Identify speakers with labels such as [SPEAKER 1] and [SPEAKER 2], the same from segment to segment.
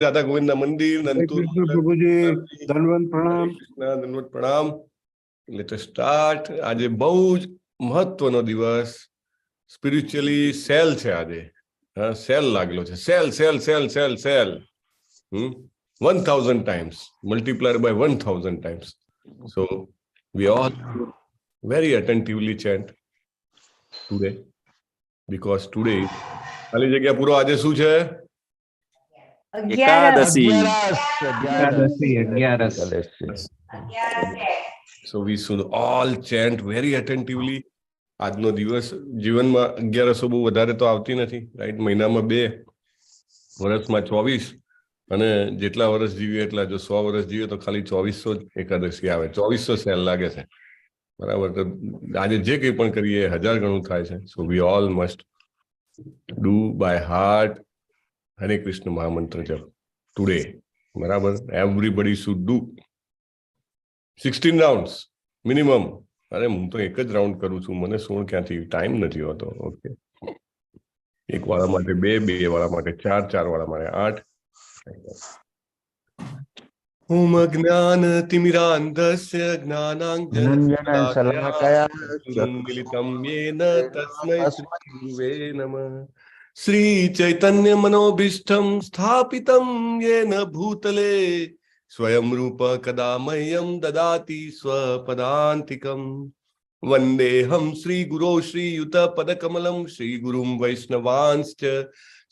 [SPEAKER 1] राधा गोविंद मंदिर नंतूर
[SPEAKER 2] प्रभु जी दंडवत प्रणाम।
[SPEAKER 1] कृष्ण दंडवत प्रणाम। Let us start. आज बहुत महत्वનો દિવસ સ્પિરિચ્યુઅલી સેલ છે આજે। હા, સેલ લાગેલો છે। Sale sale sale sale sale 1000 times multiplied by 1000 times. So we all very attentively chant today because today ખાલી જગ્યા પૂરો આજે શું છે?
[SPEAKER 3] Ekadashi.
[SPEAKER 1] So we should all chant very attentively. આજનો દિવસ જીવનમાં 1100 બહુ વધારે તો આવતી નથી, રાઈટ? મહિનામાં 2, વર્ષમાં 24, અને જેટલા વર્ષ જીવીએ એટલા, જો 100 વર્ષ જીવીએ તો ખાલી 2400 જ એકાદશી આવે, 2400 સેલ લાગે છે, બરાબર? તો આજે જે કંઈ પણ કરીએ 1000 ગણું થાય છે. So we all must do by heart Hare Krishna મહામંત્ર જપ ટુડે, બરાબર? Everybody should do 16 rounds minimum. અરે હું તો એક જ રાઉન્ડ કરું છું, મને 16 ક્યાંથી, ટાઈમ નથી હોતો. ઓકે, એક વાળા માટે 2, 2 વાળા માટે 4, 4 વાળા માટે 8. ઓમ અજ્ઞાન તિમિરાંધસ્ય જ્ઞાનાંજનશલાકયા મિલિતમ યેન તસ્મૈ શ્રી ગુરુવે નમઃ. શ્રી ચૈતન્ય મનોભીષ્ટમ સ્થાપિતમ યેન ભૂતલે स्वयं रूप कदा मह्यं ददाति स्वपदान्तिकम्। वन्देऽहं श्रीगुरो श्रीयुत पदकमलं श्रीगुरुं वैष्णवांश्च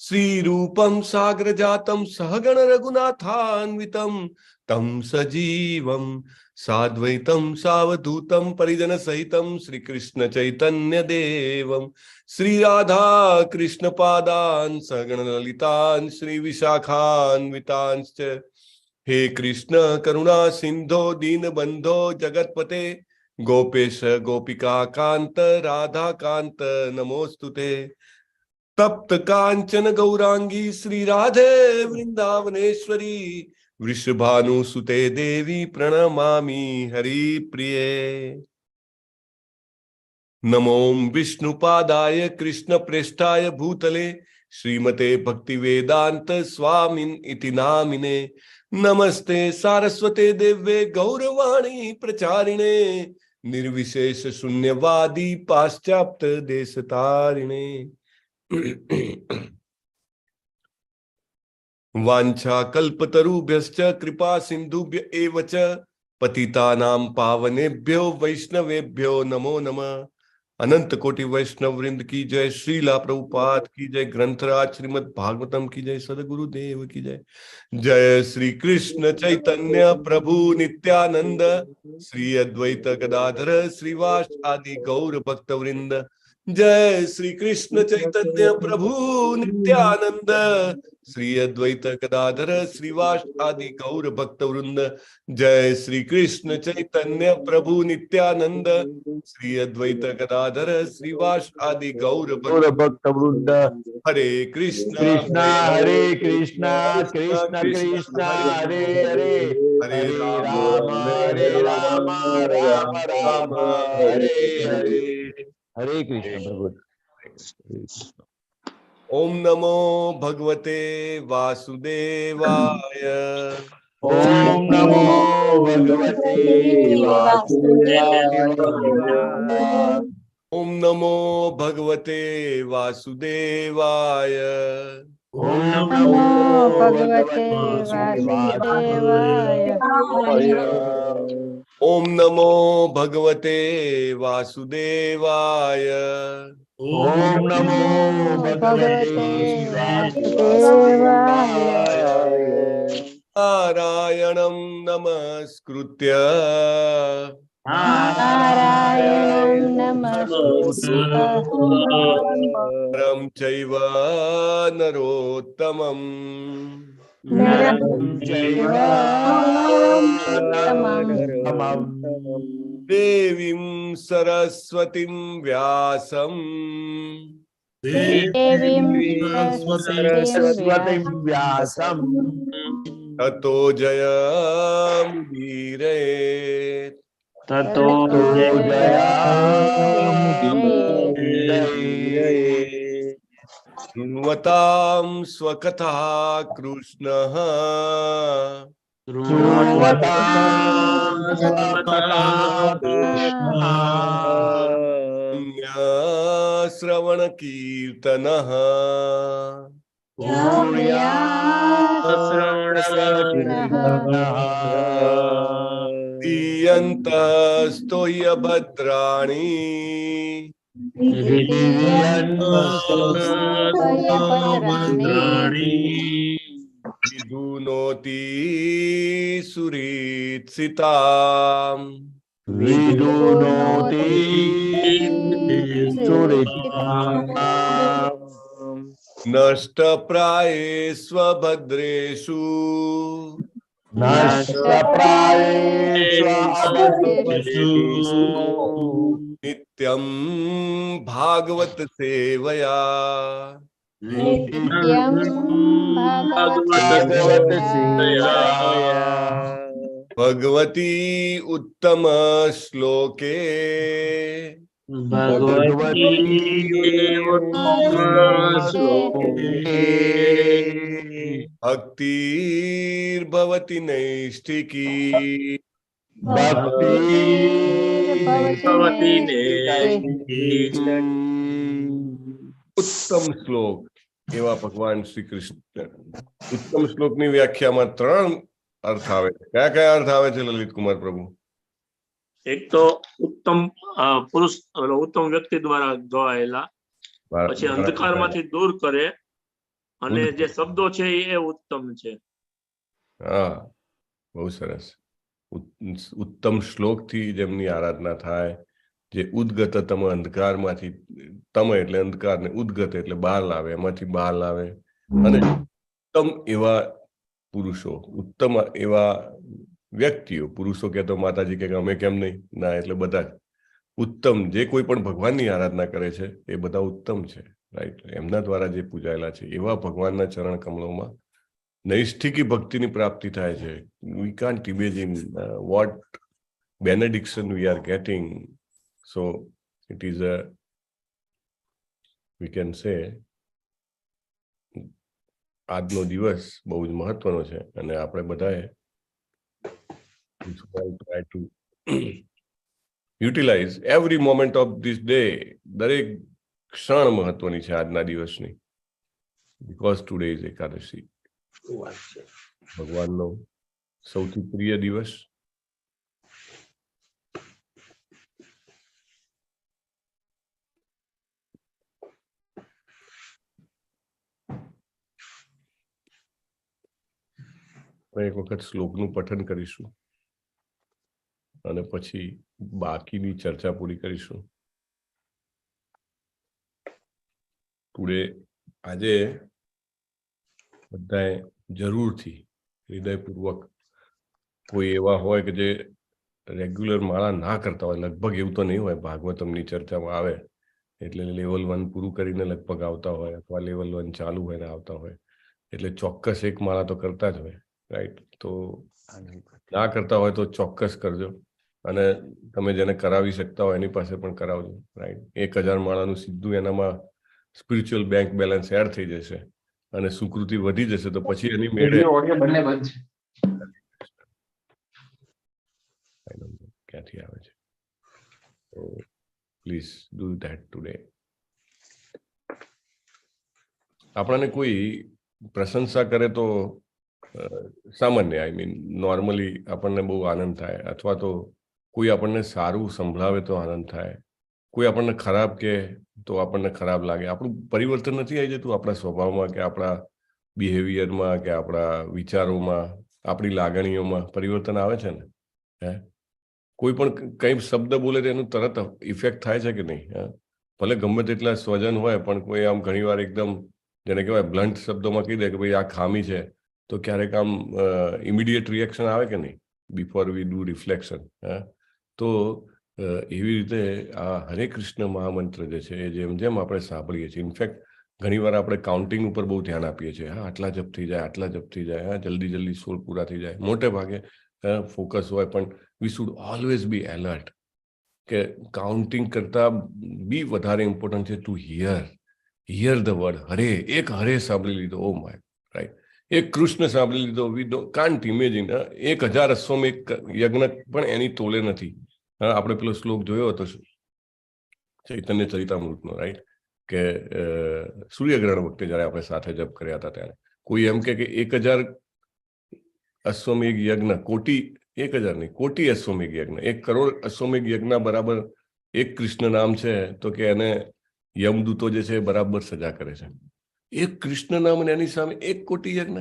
[SPEAKER 1] श्रीरूपं साग्रजातं सहगण रघुनाथान्वितं तं सजीवं साद्वैतं सावधूतं परिजन सहितं श्रीकृष्ण चैतन्य देवं श्रीराधा कृष्ण पादान् सहगण ललितान् श्रीविशाखान्वितांश्च। हे कृष्ण करुणा सिंधो दीन बंधो जगतपते गोपेश गोपिका कांत राधा कांत नमोस्तुते। तप्त कांचन गौरांगी श्री राधे वृंदावनेश्वरी वृषभानुसुते देवी प्रणमामि हरिप्रिये। नमो विष्णुपादाय कृष्ण प्रेष्ठाय भूतले श्रीमते भक्ति वेदांत स्वामिन इति नामिने। नमस्ते सारस्वते देव्ये गौरवाणी प्रचारिणे निर्विशेष शून्यवादी पाश्चात्य देशतारिणे। वांछा कल्पतरुभ्यश्च कृपा सिंधुभ्य एव च पतितानां पावनेभ्यो वैष्णवेभ्यो नमो नमः। अनंत कोटि वैष्णव वृंद की जय। श्रीला प्रभुपाद की जय। ग्रंथराज श्रीमद् भागवतम की जय। सदगुरुदेव की जय। जय श्री कृष्ण चैतन्य प्रभु नित्यानंद श्री अद्वैत गदाधर श्रीवास आदि गौर भक्त वृंद। जय श्री कृष्ण चैतन्य प्रभु नित्यानंद श्री अद्वैत गदाधर श्रीवास आदि गौर भक्त वृंद। जय श्री कृष्ण चैतन्य प्रभु नित्यानंद श्री अद्वैत गदाधर श्रीवास आदि गौर भक्त वृंद। हरे कृष्ण
[SPEAKER 3] हरे कृष्णा कृष्ण कृष्ण हरे हरे
[SPEAKER 1] हरे
[SPEAKER 3] राम राम राम हरे हरे। हरे कृष्ण प्रभु।
[SPEAKER 1] ओम नमो भगवते वासुदेवाय।
[SPEAKER 3] ओम नमो भगवते वासुदेवाय।
[SPEAKER 1] ओम नमो भगवते वासुदेवाय।
[SPEAKER 3] ओम नमो भगवते वासुदेवाय।
[SPEAKER 1] ओम नमो भगवते वासुदेवाय।
[SPEAKER 3] ओम नमो भगवते वासुदेवाय।
[SPEAKER 1] नारायणं नमस्कृत्य
[SPEAKER 3] नारायणं नमस्कृत्य
[SPEAKER 1] नरं चैव नरोत्तमं
[SPEAKER 3] नरं चैव नरोत्तमं
[SPEAKER 1] देवीं सरस्वतीं व्यासं
[SPEAKER 3] देवीं सरस्वतीं व्यासं
[SPEAKER 1] ततो जयमुदीरयेत्।
[SPEAKER 3] ततो जयमुदीरयेत्।
[SPEAKER 1] શૃण्वतां स्वकथाः कृष्णः श्रवणकीर्तनः दीयन्तस्तो ह्यभद्राणि विधुनोति सुरीत्सिताम्
[SPEAKER 3] विदुनोति
[SPEAKER 1] नष्टप्रायेष्व भद्रेषु नित्यं भागवत सेवया भगवती उत्तम श्लोके भक्तिर्भवति नैष्ठिकी उत्तम श्लोक એવા ભગવાન શ્રી કૃષ્ણ ઉત્તમ શ્લોકની વ્યાખ્યામાં 3 અર્થ આવે છે. કયા કયા અર્થ આવે છે લલિત કુમાર પ્રભુ?
[SPEAKER 4] એક તો ઉત્તમ પુરુષ ઉત્તમ વ્યક્તિ દ્વારા ગવાયેલા, પછી અંધકારમાંથી દૂર કરે, અને જે શબ્દો છે એ ઉત્તમ છે.
[SPEAKER 1] હા, બહુ સરસ. ઉત્તમ શ્લોકથી જેમની આરાધના થાય, જે ઉદ્ગતતમ અંધકારમાંથી, તમ એટલે અંધકાર ને ઉદ્ગત એટલે બહાર લાવે, એમાંથી બહાર લાવે, અને ઉત્તમ એવા પુરુષો, ઉત્તમ એવા વ્યક્તિઓ, પુરુષો કે તો માતાજી કે અમે કેમ નહીં, ના એટલે બધા જ ઉત્તમ, જે કોઈ પણ ભગવાનની આરાધના કરે છે એ બધા ઉત્તમ છે, રાઈટ? એમના દ્વારા જે પૂજાયેલા છે એવા ભગવાનના ચરણ કમલોમાં નૈષ્ઠિકી ભક્તિની પ્રાપ્તિ થાય છે. We can't imagine what benediction we are getting. So it is we can say આજનો દિવસ બહુ જ મહત્વનો છે, અને આપણે બધાએ try to utilize every moment of this day. દરેક ક્ષણ મહત્વની છે આજના દિવસની, because today is એકાદશી, ભગવાનનો સૌથી પ્રિય દિવસ. એક વખત શ્લોકનું પઠન કરીશું અને પછી બાકીની ચર્ચા પૂરી કરીશું. ટુડે આજે બધાએ જરૂરથી હૃદયપૂર્વક, કોઈ એવા હોય કે જે રેગ્યુલર માળા ના કરતા હોય, લગભગ એવું તો નહીં હોય, ભાગવતમની ચર્ચામાં આવે એટલે લેવલ 1 પૂરું કરીને લગભગ આવતા હોય, અથવા લેવલ 1 ચાલુ હોય ને આવતા હોય, એટલે ચોક્કસ એક માળા તો કરતા જ હોય, રાઈટ? તો ના કરતા હોય તો ચોક્કસ કરજો, અને તમે જેને કરાવી શકતા હોય એની પાસે પણ કરાવજો, રાઈટ? 1000 માળાનું સીધું એનામાં સ્પિરિચ્યુઅલ બેંક બેલેન્સ એડ થઈ જશે અને સુકૃતિ વધી જશે, તો પછી એની મેળે ક્યાંથી આવે છે. તો પ્લીઝ ડુ ધેટ ટુડે. આપણને કોઈ પ્રશંસા કરે તો સામાન્ય, આઈ મીન નોર્મલી આપણને બહુ આનંદ થાય, અથવા તો કોઈ આપણને સારું સંભળાવે તો આનંદ થાય, કોઈ આપણને ખરાબ કહે તો આપણને ખરાબ લાગે. આપણું પરિવર્તન નથી આવી જતું આપણા સ્વભાવમાં, કે આપણા બિહેવિયરમાં, કે આપણા વિચારોમાં, આપણી લાગણીઓમાં પરિવર્તન આવે છે ને? હે, કોઈ પણ કંઈ શબ્દ બોલે તો એનું તરત ઇફેક્ટ થાય છે કે નહીં? ભલે ગમે તેટલા સ્વજન હોય, પણ કોઈ આમ ઘણીવાર એકદમ જેને કહેવાય બ્લન્ટ શબ્દોમાં કહી દે કે ભાઈ આ ખામી છે, તો ક્યારેક આમ ઇમિડિયેટ રિએક્શન આવે કે નહીં, બિફોર વી ડુ રિફ્લેક્શન. તો એવી રીતે આ હરે કૃષ્ણ મહામંત્ર જે છે એ જેમ જેમ આપણે સાંભળીએ છીએ, ઇનફેક્ટ ઘણીવાર આપણે કાઉન્ટિંગ ઉપર બહુ ધ્યાન આપીએ છીએ. હા, આટલા જપ થઈ જાય, આટલા જપ થઈ જાય, હા, જલ્દી જલ્દી 16 પૂરા થઈ જાય, મોટે ભાગે ફોકસ હોય, પણ we should always be alert, કે કાઉન્ટિંગ કરતાં બી વધારે ઇમ્પોર્ટન્ટ છે to hear, hear the word Hare, એક હરે સાંભળી લીધો, ઓ માય, રાઈટ, એક કૃષ્ણ સાંભળી લીધો, વી કાન્ટ ઇમેજિન. 1000 અશ્વમેઘ યજ્ઞ પણ એની તોલે નથી. આપણે પેલો શ્લોક જોયો હતો ચૈતન્ય ચરિતામૃતનો, રાઈટ, કે સૂર્યગ્રહણ વખતે જયારે આપણે સાથે જપ કર્યા હતા ત્યારે કોઈ એમ કે 1000 અશ્વમેઘ યજ્ઞ, કોટી, 1000 નહીં, કોટી અશ્વમેઘ યજ્ઞ, 1 કરોડ અશ્વમેઘ યજ્ઞ બરાબર એક કૃષ્ણ નામ છે, તો કે એને યમદૂતો જે છે બરાબર સજા કરે છે. એક કૃષ્ણ નામ અને એની સામે 1 કોટી યજ્ઞ,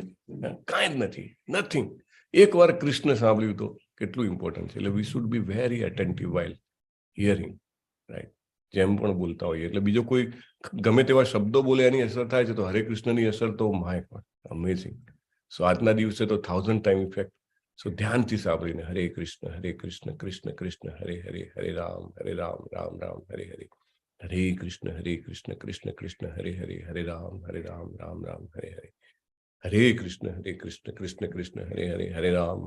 [SPEAKER 1] કાંઈ જ નથી, નથિંગ. એકવાર કૃષ્ણ સાંભળ્યું તો કેટલું ઇમ્પોર્ટન્ટ છે. એટલે we should be very attentive while hearing, right, જેમ પણ બોલતા હોઈએ. એટલે બીજો કોઈ ગમે તેવા શબ્દો બોલે એની અસર થાય છે, તો હરે કૃષ્ણની અસર તો માય ગોડ, અમેઝિંગ. સો આજના દિવસે તો 1000 ટાઈમ ઇફેક્ટ. સો ધ્યાનથી સાંભળીને હરે કૃષ્ણ કૃષ્ણ કૃષ્ણ હરે હરે, હરે રામ રામ રામ હરે હરે, હરે કૃષ્ણ કૃષ્ણ કૃષ્ણ હરે હરે, હરે રામ રામ રામ હરે હરે, હરે કૃષ્ણ કૃષ્ણ કૃષ્ણ હરે હરે, હરે રામ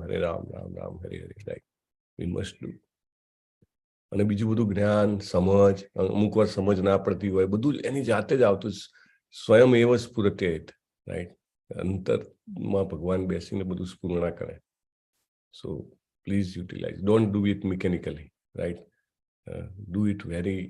[SPEAKER 1] રામ હરે હરે. Right, V must do. અને બીજું બધું જ્ઞાન, સમજ, અમુક વાર સમજ ના પડતી હોય, બધું એની જાતે જ આવતું, સ્વયં એવ સ્ફુરતે, રાઈટ. અંતરમાં ભગવાન બેસીને બધું સ્ફુરણા કરે. So please utilise, don't do it mechanically, right, do it very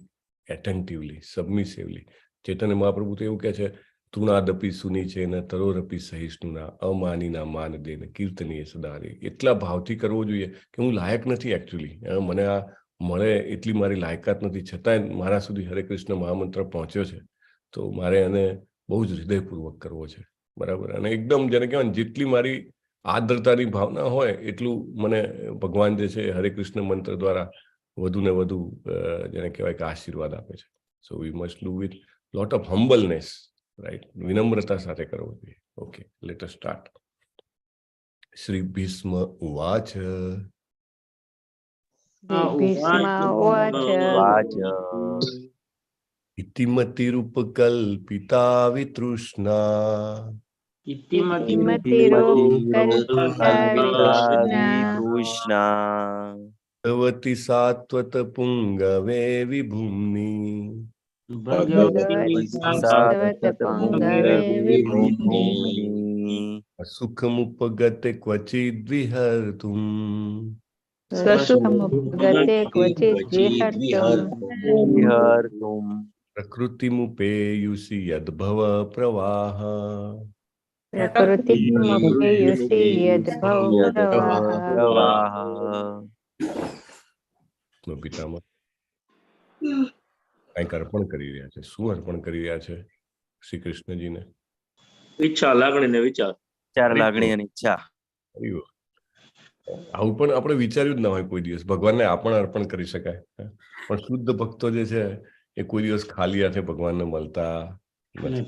[SPEAKER 1] attentively, submissively. Chaitanya Mahaprabhu તો એવું કહે છે, તુણાદપી સુની છે ને તરોરપી સહિષ્ણુના, અમાનીના માન દે ને કીર્તનીય સદારે. એટલા ભાવથી કરવો જોઈએ કે હું લાયક નથી એકચ્યુઅલી, મને આ મળે એટલી મારી લાયકાત નથી, છતાંય મારા સુધી હરે કૃષ્ણ મહામંત્ર પહોંચ્યો છે, તો મારે એને બહુ જ હૃદયપૂર્વક કરવો છે, બરાબર. અને એકદમ જેને કહેવાય, જેટલી મારી આર્દ્રતાની ભાવના હોય એટલું મને ભગવાન જે છે હરે કૃષ્ણ મંત્ર દ્વારા વધુ ને વધુ જેને કહેવાય કે આશીર્વાદ આપે છે. So we must do with lot of humbleness, right, વિનમ્રતા સાથે કરવો જોઈએ. Okay, let us start. Shri Bhishma ઉવાચ.
[SPEAKER 3] વાચ
[SPEAKER 1] ઇતિમતિરૂપકલ્પિતા વિતૃષ્ણા,
[SPEAKER 3] કૃષ્ણ
[SPEAKER 1] ભગવતી સાત્વત પુંગવે વિભૂમ્ની, સુખમુપગતે ક્વચિદ વિહર્તુમ, પ્રકૃતિમુપેયુષિ યદ્ભવ પ્રવાહ, પિતામહ કંઈક અર્પણ કરી રહ્યા છે. શું અર્પણ કરી રહ્યા છે શ્રી કૃષ્ણજીને?
[SPEAKER 4] ઈચ્છા, લાગણી ને વિચાર.
[SPEAKER 3] લાગણી અને ઈચ્છા.
[SPEAKER 1] આવું પણ આપણે વિચાર્યું જ ના હોય કોઈ દિવસ. ભગવાનને આ પણ અર્પણ કરી શકાય, પણ શુદ્ધ ભક્તો જે છે એ કોઈ દિવસ ખાલી હાથે ભગવાનને મળતા નથી.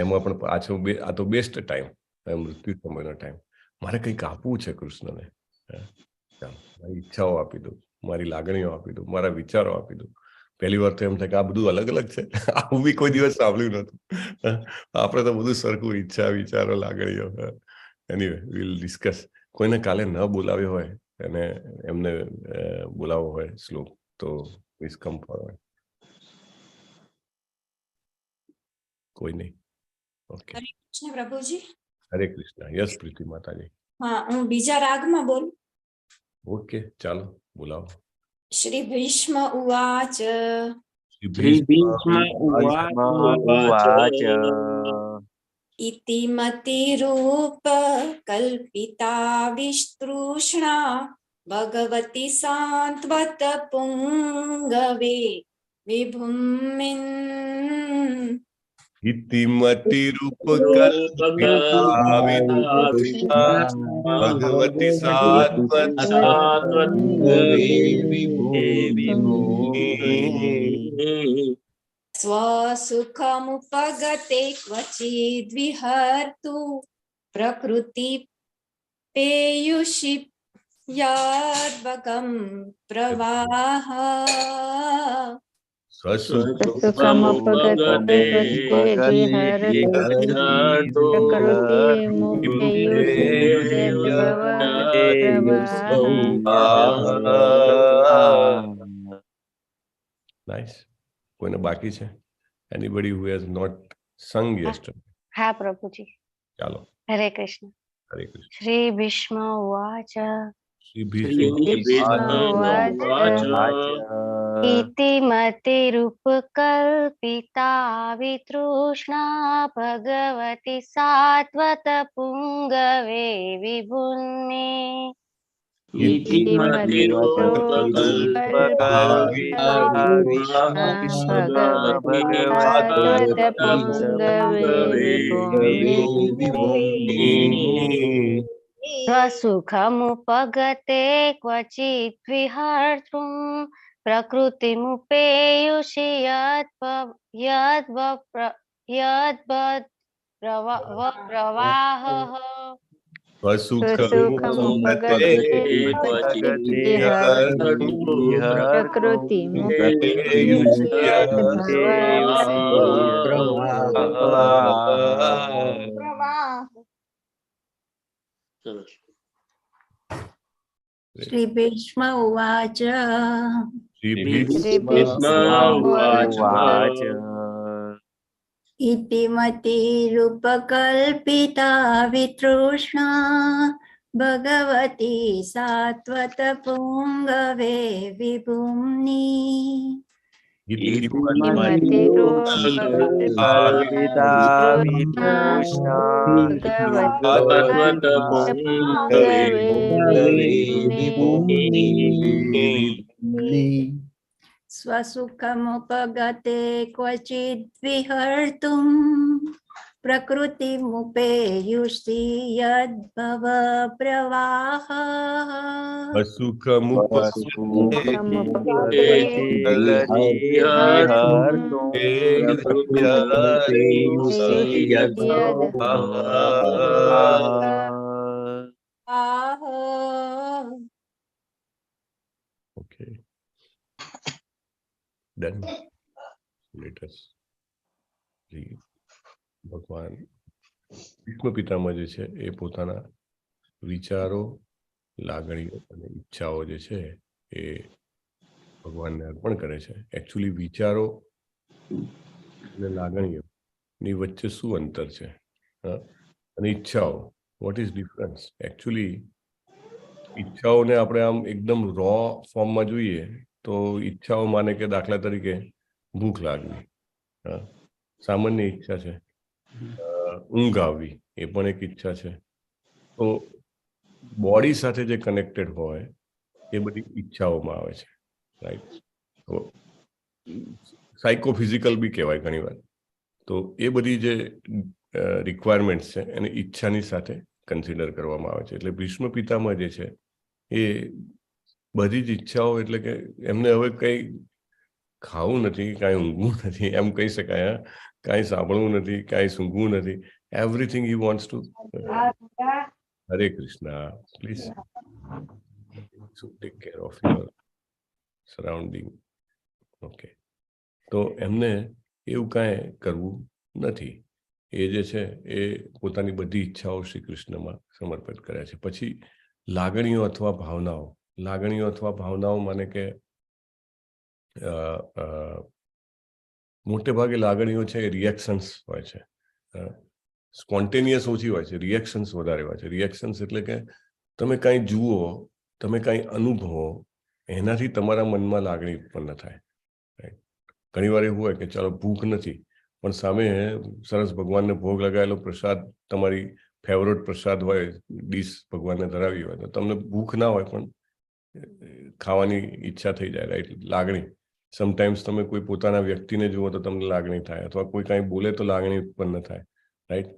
[SPEAKER 1] એમાં પણ પાછો આ તો બેસ્ટ ટાઈમ, મૃત્યુ સમયનો ટાઈમ. મારે કંઈક આપવું છે કૃષ્ણને, મારી ઈચ્છાઓ આપી દઉં, મારી લાગણીઓ આપી દઉં, મારા વિચારો આપી દઉં. પહેલી વાર તો એમ થાય કે આ બધું અલગ અલગ છે, આવું બી કોઈ દિવસ સાંભળ્યું નતું. આપણે તો બધું સરખું, ઈચ્છા, વિચારો, લાગણીઓ. Anyway, we'll discuss. કોઈને કાલે ન બોલાવ્યો હોય અને એમને બોલાવવો હોય શ્લોક, તો પ્લીઝ કમ ફોરવર્ડ. કોઈ નહીં? ઓકે,
[SPEAKER 5] હરે કૃષ્ણ પ્રભુજી.
[SPEAKER 1] હરે કૃષ્ણ. યસ પ્રીતિ માતાજી.
[SPEAKER 5] હા, હું બીજા રાગમાં બોલું.
[SPEAKER 1] ઓકે, ચાલો બોલાવો.
[SPEAKER 5] શ્રી ભીષ્મ ઉવાચ.
[SPEAKER 1] શ્રી ભીષ્મ
[SPEAKER 3] ઉવાચ
[SPEAKER 5] ઇતિમતિરૂપ કલ્પિતા વિસ્તૃષ્ણા ભગવતી સાંત્વત પુંગવે વિભૂમિન.
[SPEAKER 1] ઇતિમતિરૂપકલ્પિતા વિતૃષ્ણા ભગવતી સાત્વત
[SPEAKER 5] સ્વસુખમુપગતે ક્વચિદ વિહર્તુ પ્રકૃતિ પેયુષી યાદવગમ પ્રવાહ.
[SPEAKER 1] નાઈસ. કોઈને બાકી છે? Anybody who has not sung yesterday?
[SPEAKER 6] હા પ્રભુજી.
[SPEAKER 1] ચાલો.
[SPEAKER 6] હરે કૃષ્ણ.
[SPEAKER 1] હરે કૃષ્ણ.
[SPEAKER 6] શ્રી ભીષ્મ ઉવાચ
[SPEAKER 1] શ્રી
[SPEAKER 4] શ્રી
[SPEAKER 1] ભીષ્મ
[SPEAKER 4] ઉવાચ
[SPEAKER 6] ઇતિમતિરૂપકલ્પિતા વિતૃષ્ણા ભગવતી સાત્વત પુંગવે વિભુન્મે સ્વસુખમુપગતે ક્વચિત વિહર્તું પ્રકૃતિમુપેયુષિ યદ્વપ્રવાહઃ
[SPEAKER 1] સ્વસુખમુપગતે
[SPEAKER 4] સરસ.
[SPEAKER 5] શ્રી ભીષ્મ ઉવાચ
[SPEAKER 1] શ્રી
[SPEAKER 4] ભીષ્મ ઉવાચ
[SPEAKER 5] ઇતિમતિરૂપકલ્પિતા વિતૃષ્ણા ભગવતી સાત્વત પુંગવે વિભુમ્ની સ્વસુખમુપગતે ક્વચિદ વિહર્તું પ્રકૃતિમુપેયુષિ યદ્ભવ પ્રવાહ
[SPEAKER 1] Okay. Done. Let us read. ભગવાન ભીષ્મ પિતામહ જે છે એ પોતાના વિચારો, લાગણીઓ અને ઈચ્છાઓ જે છે એ ભગવાનને અર્પણ કરે છે. એકચ્યુઅલી વિચારો અને લાગણીઓ ની વચ્ચે શું અંતર છે, અને ઈચ્છાઓ, વોટ ઇઝ ડિફરન્સ? એકચ્યુઅલી ઈચ્છાઓને આપણે આમ એકદમ રો ફોર્મમાં જોઈએ તો ઈચ્છાઓ માને કે દાખલા તરીકે ભૂખ લાગવી, સામાન્ય ઈચ્છા છે. ઊંઘ આવવી એ પણ એક ઈચ્છા છે. તો બોડી સાથે જે કનેક્ટેડ હોય એ બધી ઈચ્છાઓમાં આવે છે, રાઈટ? તો સાયકોફિઝિકલ બી કહેવાય ઘણી વાર. તો એ બધી જે રિક્વાયરમેન્ટ્સ છે એને ઈચ્છાની સાથે કન્સિડર કરવામાં આવે છે. એટલે ભીષ્મ પિતામહ જે છે એ બધી જ ઈચ્છાઓ, એટલે કે એમને હવે કંઈ ખાવું નથી, કાંઈ ઊંઘવું નથી એમ કહી શકાય, કાંઈ સાંભળવું નથી, કાંઈ સૂંઘવું નથી. Everything he wants to. Hare Krishna. Please take care of your surrounding. Okay. તો એમને એવું કાંઈ કરવું નથી. એ જે છે એ પોતાની બધી ઈચ્છાઓ શ્રી કૃષ્ણમાં સમર્પિત કરે છે. પછી લાગણીઓ અથવા ભાવનાઓ. લાગણીઓ અથવા ભાવનાઓ માને કે મોટે ભાગે લાગણીઓ છે એ રિએક્શન્સ હોય છે. સ્પોન્ટેનિયસ ઓછી હોય છે, રિએક્શન્સ વધારે હોય છે. રિએક્શન્સ એટલે કે તમે કાંઈ જુઓ, તમે કાંઈ અનુભવો, એનાથી તમારા મનમાં લાગણી ઉત્પન્ન થાય. ઘણી વાર એવું હોય કે ચાલો ભૂખ નથી, પણ સામે સરસ ભગવાનને ભોગ લગાવેલો પ્રસાદ, તમારી ફેવરેટ પ્રસાદ હોય, ડીશ ભગવાનને ધરાવી હોય, તો તમને ભૂખ ના હોય પણ ખાવાની ઈચ્છા થઈ જાય, રાઈટ? લાગણી. સમટાઈમ્સ તમે કોઈ પોતાના વ્યક્તિને જુઓ તો તમને લાગણી થાય, અથવા કોઈ કાંઈ બોલે તો લાગણી ઉત્પન્ન થાય, રાઈટ?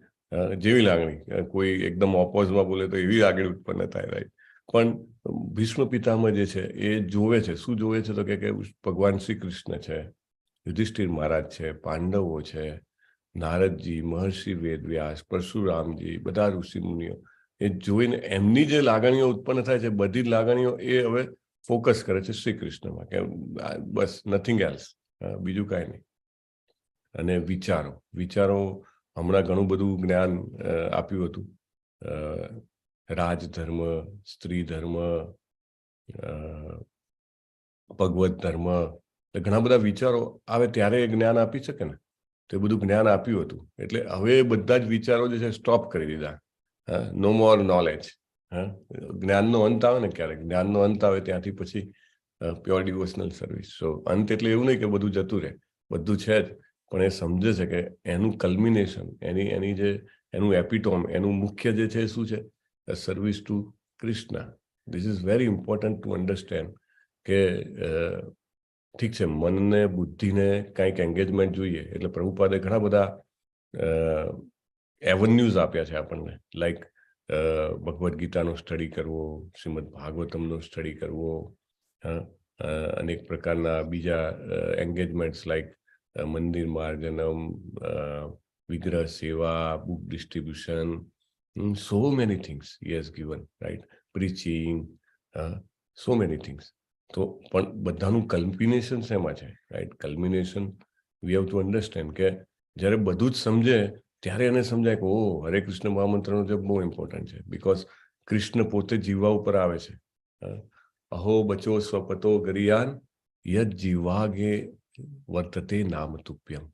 [SPEAKER 1] જેવી લાગણી, કોઈ એકદમ ઓપોઝમાં બોલે તો એવી લાગણી ઉત્પન્ન થાય, રાઈટ? પણ ભીષ્મ પિતામહ જે છે એ જોવે છે. શું જોવે છે? તો કે ભગવાન શ્રી કૃષ્ણ છે, યુધિષ્ઠિર મહારાજ છે, પાંડવો છે, નારદજી, મહર્ષિ વેદવ્યાસ, પરશુરામજી, બધા ઋષિ મુનિઓ, એ જોઈને એમની જે લાગણીઓ ઉત્પન્ન થાય છે, બધી જ લાગણીઓ એ હવે ફોકસ કરે છે શ્રી કૃષ્ણમાં, કે બસ નથિંગ એલ્સ, બીજું કાંઈ નહીં. અને વિચારો, હમણાં ઘણું બધું જ્ઞાન આપ્યું હતું. રાજધર્મ, સ્ત્રી ધર્મ, ભગવત ધર્મ, ઘણા બધા વિચારો આવે ત્યારે એ જ્ઞાન આપી શકે ને. તો એ બધું જ્ઞાન આપ્યું હતું. એટલે હવે બધા જ વિચારો જે છે સ્ટોપ કરી દીધા. નો મોર નોલેજ. જ્ઞાનનો અંત આવે ને ક્યારેક, જ્ઞાનનો અંત આવે ત્યાંથી પછી પ્યોર ડિવોશનલ સર્વિસ. સો અંત એટલે એવું નહીં કે બધું જતું રહે, બધું છે જ, પણ એ સમજે છે કે એનું કલ્મિનેશન, એનું એપિટોમ, એનું મુખ્ય જે છે શું છે? Service two Krishna. This is very important to understand કે ઠીક છે, મનને બુદ્ધિને કંઈક એન્ગેજમેન્ટ જોઈએ, એટલે પ્રભુપાદે ઘણા બધા એવન્યુઝ આપ્યા છે આપણને, લાઈક ભગવદ્ ગીતાનો સ્ટડી કરવો, શ્રીમદ ભાગવતમનો સ્ટડી કરવો, અનેક પ્રકારના બીજા એન્ગેજમેન્ટ્સ લાઈક મંદિર માર્જનમ, વિગ્રહ સેવા, book distribution, so many things he has given, right? Preaching, so many things. તો પણ બધાનું કલ્મિનેશન શેમાં છે, right? Culmination we have to understand કે જ્યારે બધું જ સમજે ત્યારે એને સમજાય કે ઓ, હરે કૃષ્ણ મહામંત્રનો જપ બહુ ઇમ્પોર્ટન્ટ છે, બિકોઝ કૃષ્ણ પોતે જીવા ઉપર આવે છે. અહો બચો સ્વપતો ગરિયાન યદ જીવાગે વર્તતે નામ તુપ્યમ.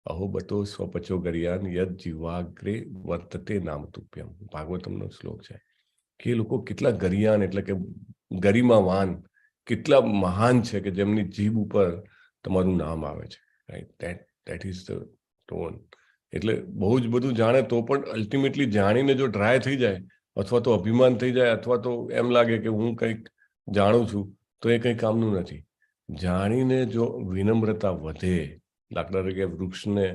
[SPEAKER 1] અહો બતો સ્વપચો ગરિયાન યદ જીવાગ્રે વર્તતે નામ તુપ્યમ. ભાગવતમનો શ્લોક છે કે એ લોકો કેટલા ગરિયાન એટલે કે ગરિમાવાન, કેટલા મહાન છે કે જેમની જીભ ઉપર તમારું નામ આવે છે, right? That is the tone. એટલે બહુ જ બધું જાણે તો પણ અલ્ટિમેટલી જાણીને જો ડ્રાય થઈ જાય, અથવા તો અભિમાન થઈ જાય, અથવા તો એમ લાગે કે હું કંઈક જાણું છું, તો એ કંઈ કામનું નથી. જાણીને જો વિનમ્રતા વધે, દાખલા તરીકે વૃક્ષને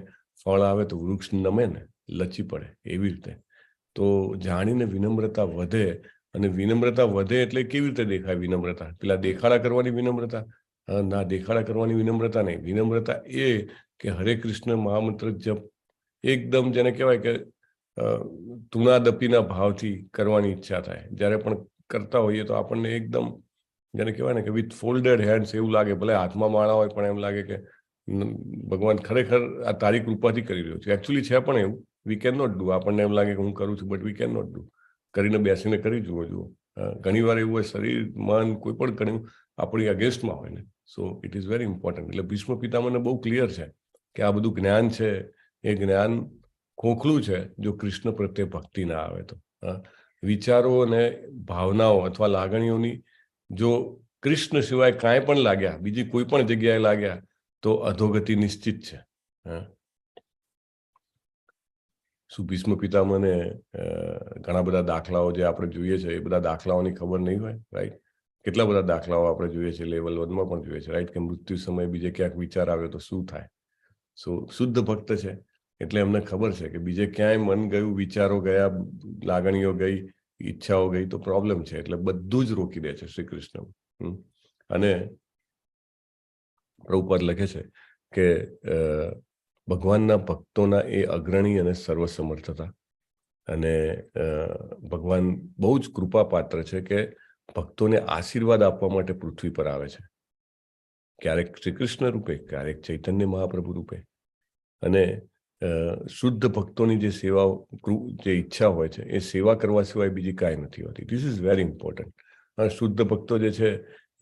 [SPEAKER 1] ફળ આવે તો વૃક્ષ નમે ને, લચી પડે, એવી રીતે તો જાણીને વિનમ્રતા વધે. અને વિનમ્રતા વધે એટલે કેવી રીતે દેખાય વિનમ્રતા? પેલા દેખાડા કરવાની વિનમ્રતા? ના, દેખાડા કરવાની વિનમ્રતા નહીં. વિનમ્રતા એ કે હરે કૃષ્ણ મહામંત્ર જપ એકદમ જેને કહેવાય કે તુનાદપીના ભાવથી કરવાની ઈચ્છા થાય. જ્યારે પણ કરતા હોઈએ તો આપણને એકદમ જેને કહેવાય ને કે વિથ ફોલ્ડેડ હેન્ડ્સ એવું લાગે, ભલે હાથમાં માળા હોય પણ એમ લાગે કે ભગવાન ખરેખર આ તારી કૃપાથી કરી રહ્યો છે. એકચ્યુઅલી છે પણ એવું, વી કેન નોટ ડુ. આપણને એમ લાગે કે હું કરું છું, but we can not do. કરીને બેસીને કરી જુઓ. ઘણી વાર એવું હોય, શરીર મન કોઈ પણ કર્યું આપણી અગેન્સ્ટમાં હોય ને. So it is very important. એટલે ભીષ્મ પિતામહને બહુ ક્લિયર છે કે આ બધું જ્ઞાન છે, એ જ્ઞાન ખોખલું છે જો કૃષ્ણ પ્રત્યે ભક્તિ ના આવે તો. વિચારો અને ભાવનાઓ અથવા લાગણીઓની જો કૃષ્ણ સિવાય કાંઈ પણ લાગ્યા, બીજી કોઈ પણ જગ્યાએ લાગ્યા, તો અધોગતિ નિશ્ચિત છે. શું ભીષ્મ પિતામહને ઘણા બધા દાખલાઓ જે આપણે જોઈએ છે, એ બધા દાખલાઓની ખબર નહીં હોય, રાઈટ? કેટલા બધા દાખલાઓ આપણે જોઈએ છે, લેવલ 1માં પણ જોઈએ છે, રાઈટ? કે મૃત્યુ સમયે બીજે ક્યાંક વિચાર આવ્યો તો શું થાય? સો શુદ્ધ ભક્ત છે એટલે એમને ખબર છે કે બીજે ક્યાંય મન ગયું, વિચારો ગયા, લાગણીઓ ગઈ, ઈચ્છાઓ ગઈ તો પ્રોબ્લેમ છે. એટલે બધું જ રોકી દે છે શ્રી કૃષ્ણ. અને પ્રભુપાદ લખે છે કે ભગવાનના ભક્તોના એ અગ્રણી અને સર્વસમર્થ હતા. અને ભગવાન બહુ જ કૃપાપાત્ર છે કે ભક્તોને આશીર્વાદ આપવા માટે પૃથ્વી પર આવે છે, ક્યારેક શ્રી કૃષ્ણ રૂપે, ક્યારેક ચૈતન્ય મહાપ્રભુ રૂપે. અને શુદ્ધ ભક્તોની જે સેવા, જે ઈચ્છા હોય છે, એ સેવા કરવા સિવાય બીજી કાંઈ નથી હોતી. This is very important. શુદ્ધ ભક્તો જે છે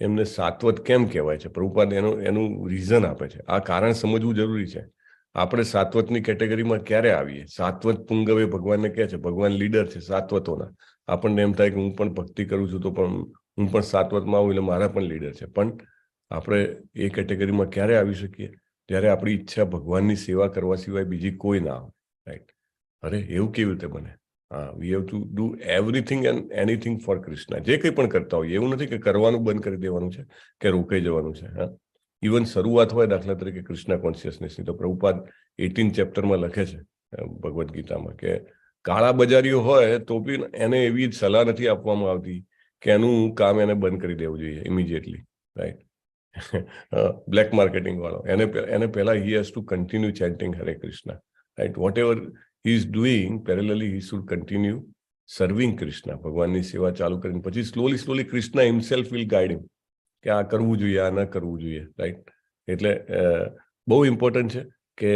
[SPEAKER 1] એમને સાત્વત કેમ કહેવાય છે? પ્રભુપાદ એનું રીઝન આપે છે. આ કારણ સમજવું જરૂરી છે. આપણે સાત્વતની કેટેગરીમાં ક્યારે આવીએ? સાત્વત પુંગવે ભગવાનને કહે છે, ભગવાન લીડર છે સાત્વતોના. આપણને એમ થાય કે હું પણ ભક્તિ કરું છું તો પણ હું પણ સાત્વતમાં આવું એટલે મારા પણ લીડર છે. પણ આપણે એ કેટેગરીમાં ક્યારે આવી શકીએ? જ્યારે આપણી ઈચ્છા ભગવાનની સેવા કરવા સિવાય બીજી કોઈ ના હોય, રાઈટ? અરે એવું કેવી રીતે બને? વી have to do everything and anything four Krishna. જે કંઈ પણ કરતા હોઈએ, એવું નથી કે કરવાનું બંધ કરી દેવાનું છે કે રોકાઈ જવાનું છે. ઇવન શરૂઆત હોય, દાખલા તરીકે કૃષ્ણ કોન્શિયસનેસની, તો પ્રભુપાદ 18 ચેપ્ટરમાં લખે છે ભગવદ્ ગીતામાં કે કાળા બજારીઓ હોય તો બી એને એવી સલાહ નથી આપવામાં આવતી કે એનું કામ એને બંધ કરી દેવું જોઈએ ઇમિડિયેટલી, રાઈટ? બ્લેક માર્કેટિંગ વાળો એને પહેલા he has to continue chanting Hare Krishna, right? Whatever he is doing, parallelly he should continue serving Krishna. ભગવાનની સેવા ચાલુ કરીને પછી slowly Krishna himself will guide him કે આ કરવું જોઈએ, આ ન કરવું જોઈએ, રાઈટ? એટલે બહુ ઇમ્પોર્ટન્ટ છે કે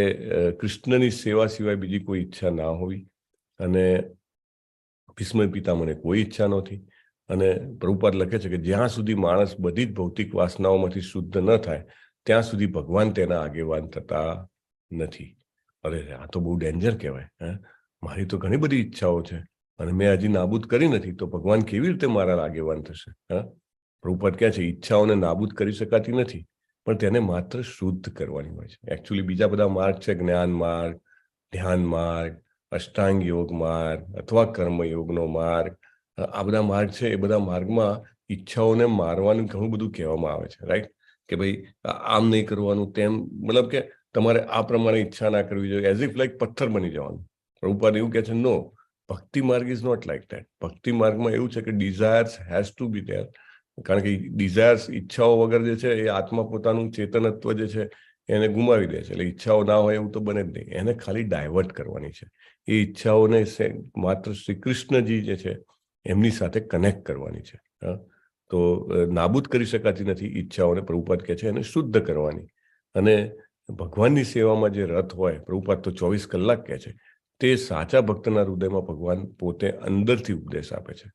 [SPEAKER 1] કૃષ્ણની સેવા સિવાય બીજી કોઈ ઈચ્છા ના હોવી. અને ભીષ્મ પિતામહને કોઈ ઈચ્છા નહોતી. અને પ્રભુપાદ લખે છે કે જ્યાં સુધી માણસ બધી જ ભૌતિક વાસનાઓમાંથી શુદ્ધ ન થાય ત્યાં સુધી ભગવાન તેના આગેવાન થતા નથી. અરે આ તો બહુ ડેન્જર કહેવાય. મારી તો ઘણી બધી ઈચ્છાઓ છે અને મેં હજી નાબૂદ કરી નથી, તો ભગવાન કેવી રીતે મારા આગેવાન થશે? પ્રભુપાદ કહે છે ઈચ્છાઓને નાબૂદ કરી શકાતી નથી, પણ તેને માત્ર શુદ્ધ કરવાની હોય છે. એકચ્યુઅલી બીજા બધા માર્ગ છે, જ્ઞાન માર્ગ, ધ્યાન માર્ગ, અષ્ટાંગ યોગ માર્ગ અથવા કર્મયોગનો માર્ગ. આ બધા માર્ગ છે. એ બધા માર્ગમાં ઈચ્છાઓને મારવાનું ઘણું બધું કહેવામાં આવે છે, રાઈટ? કે ભાઈ આમ નહીં કરવાનું, તેમ, મતલબ કે તમારે આ પ્રમાણે ઈચ્છા ના કરવી જોઈએ, એઝ ઇફ લાઈક પથ્થર બની જવાનું. પ્રભુપાદ એવું કહે છે, નો, ભક્તિ માર્ગ ઇઝ નોટ લાઈક ધેટ. ભક્તિ માર્ગમાં એવું છે કે desires has to be there. કારણ કે ડિઝાયર્સ, ઈચ્છાઓ વગર જે છે એ આત્મા પોતાનું ચેતનત્વ જે છે એને ગુમાવી દે છે. એટલે ઈચ્છાઓ ના હોય એવું તો બને જ નહીં. એને ખાલી ડાયવર્ટ કરવાની છે. એ ઈચ્છાઓને માત્ર શ્રી કૃષ્ણજી જે છે એમની સાથે કનેક્ટ કરવાની છે. તો નાબૂદ કરી શકાતી નથી ઈચ્છાઓને. પ્રભુપાદ કહે છે એને શુદ્ધ કરવાની. અને ભગવાનની સેવામાં જે રત હોય, પ્રભુપાદ તો 24 કલાક કહે છે, તે સાચા ભક્તના હૃદયમાં ભગવાન પોતે અંદરથી ઉપદેશ આપે છે.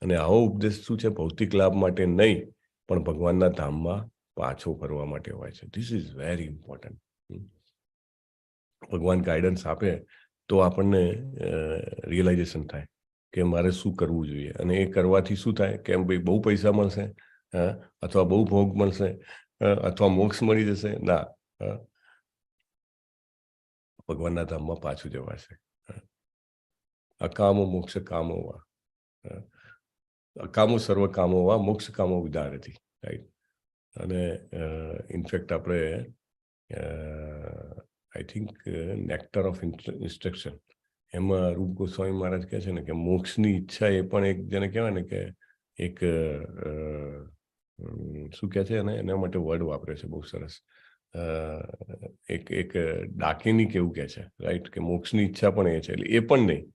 [SPEAKER 1] અને આવો ઉપદેશ શું છે? ભૌતિક લાભ માટે નહીં, પણ ભગવાનના ધામમાં પાછો ફરવા માટે હોય છે. This is very important. ભગવાન ગાઈડન્સ આપે તો આપણને રિયલાઇઝેશન થાય કે મારે શું કરવું જોઈએ. અને એ કરવાથી શું થાય? કે ભાઈ બહુ પૈસા મળશે, અથવા બહુ ભોગ મળશે, અથવા મોક્ષ મળી જશે. ના, ભગવાનના ધામમાં પાછું જવાશે. અકામો મોક્ષ કામો વા, અકામો સર્વ કામો વા, મોક્ષ કામો વિદારતી, રાઈટ? અને ઇનફેક્ટ આપણે I think nectar of instruction એમાં રૂપ ગોસ્વામી મહારાજ કહે છે ને કે મોક્ષની ઈચ્છા એ પણ એક, જેને કહેવાય ને કે એક શું કહે છે એને, એના માટે વર્ડ વાપરે છે બહુ સરસ, એક ડાકીની કેવું કહે છે, રાઈટ? કે મોક્ષની ઈચ્છા પણ એ છે. એટલે એ પણ નહીં,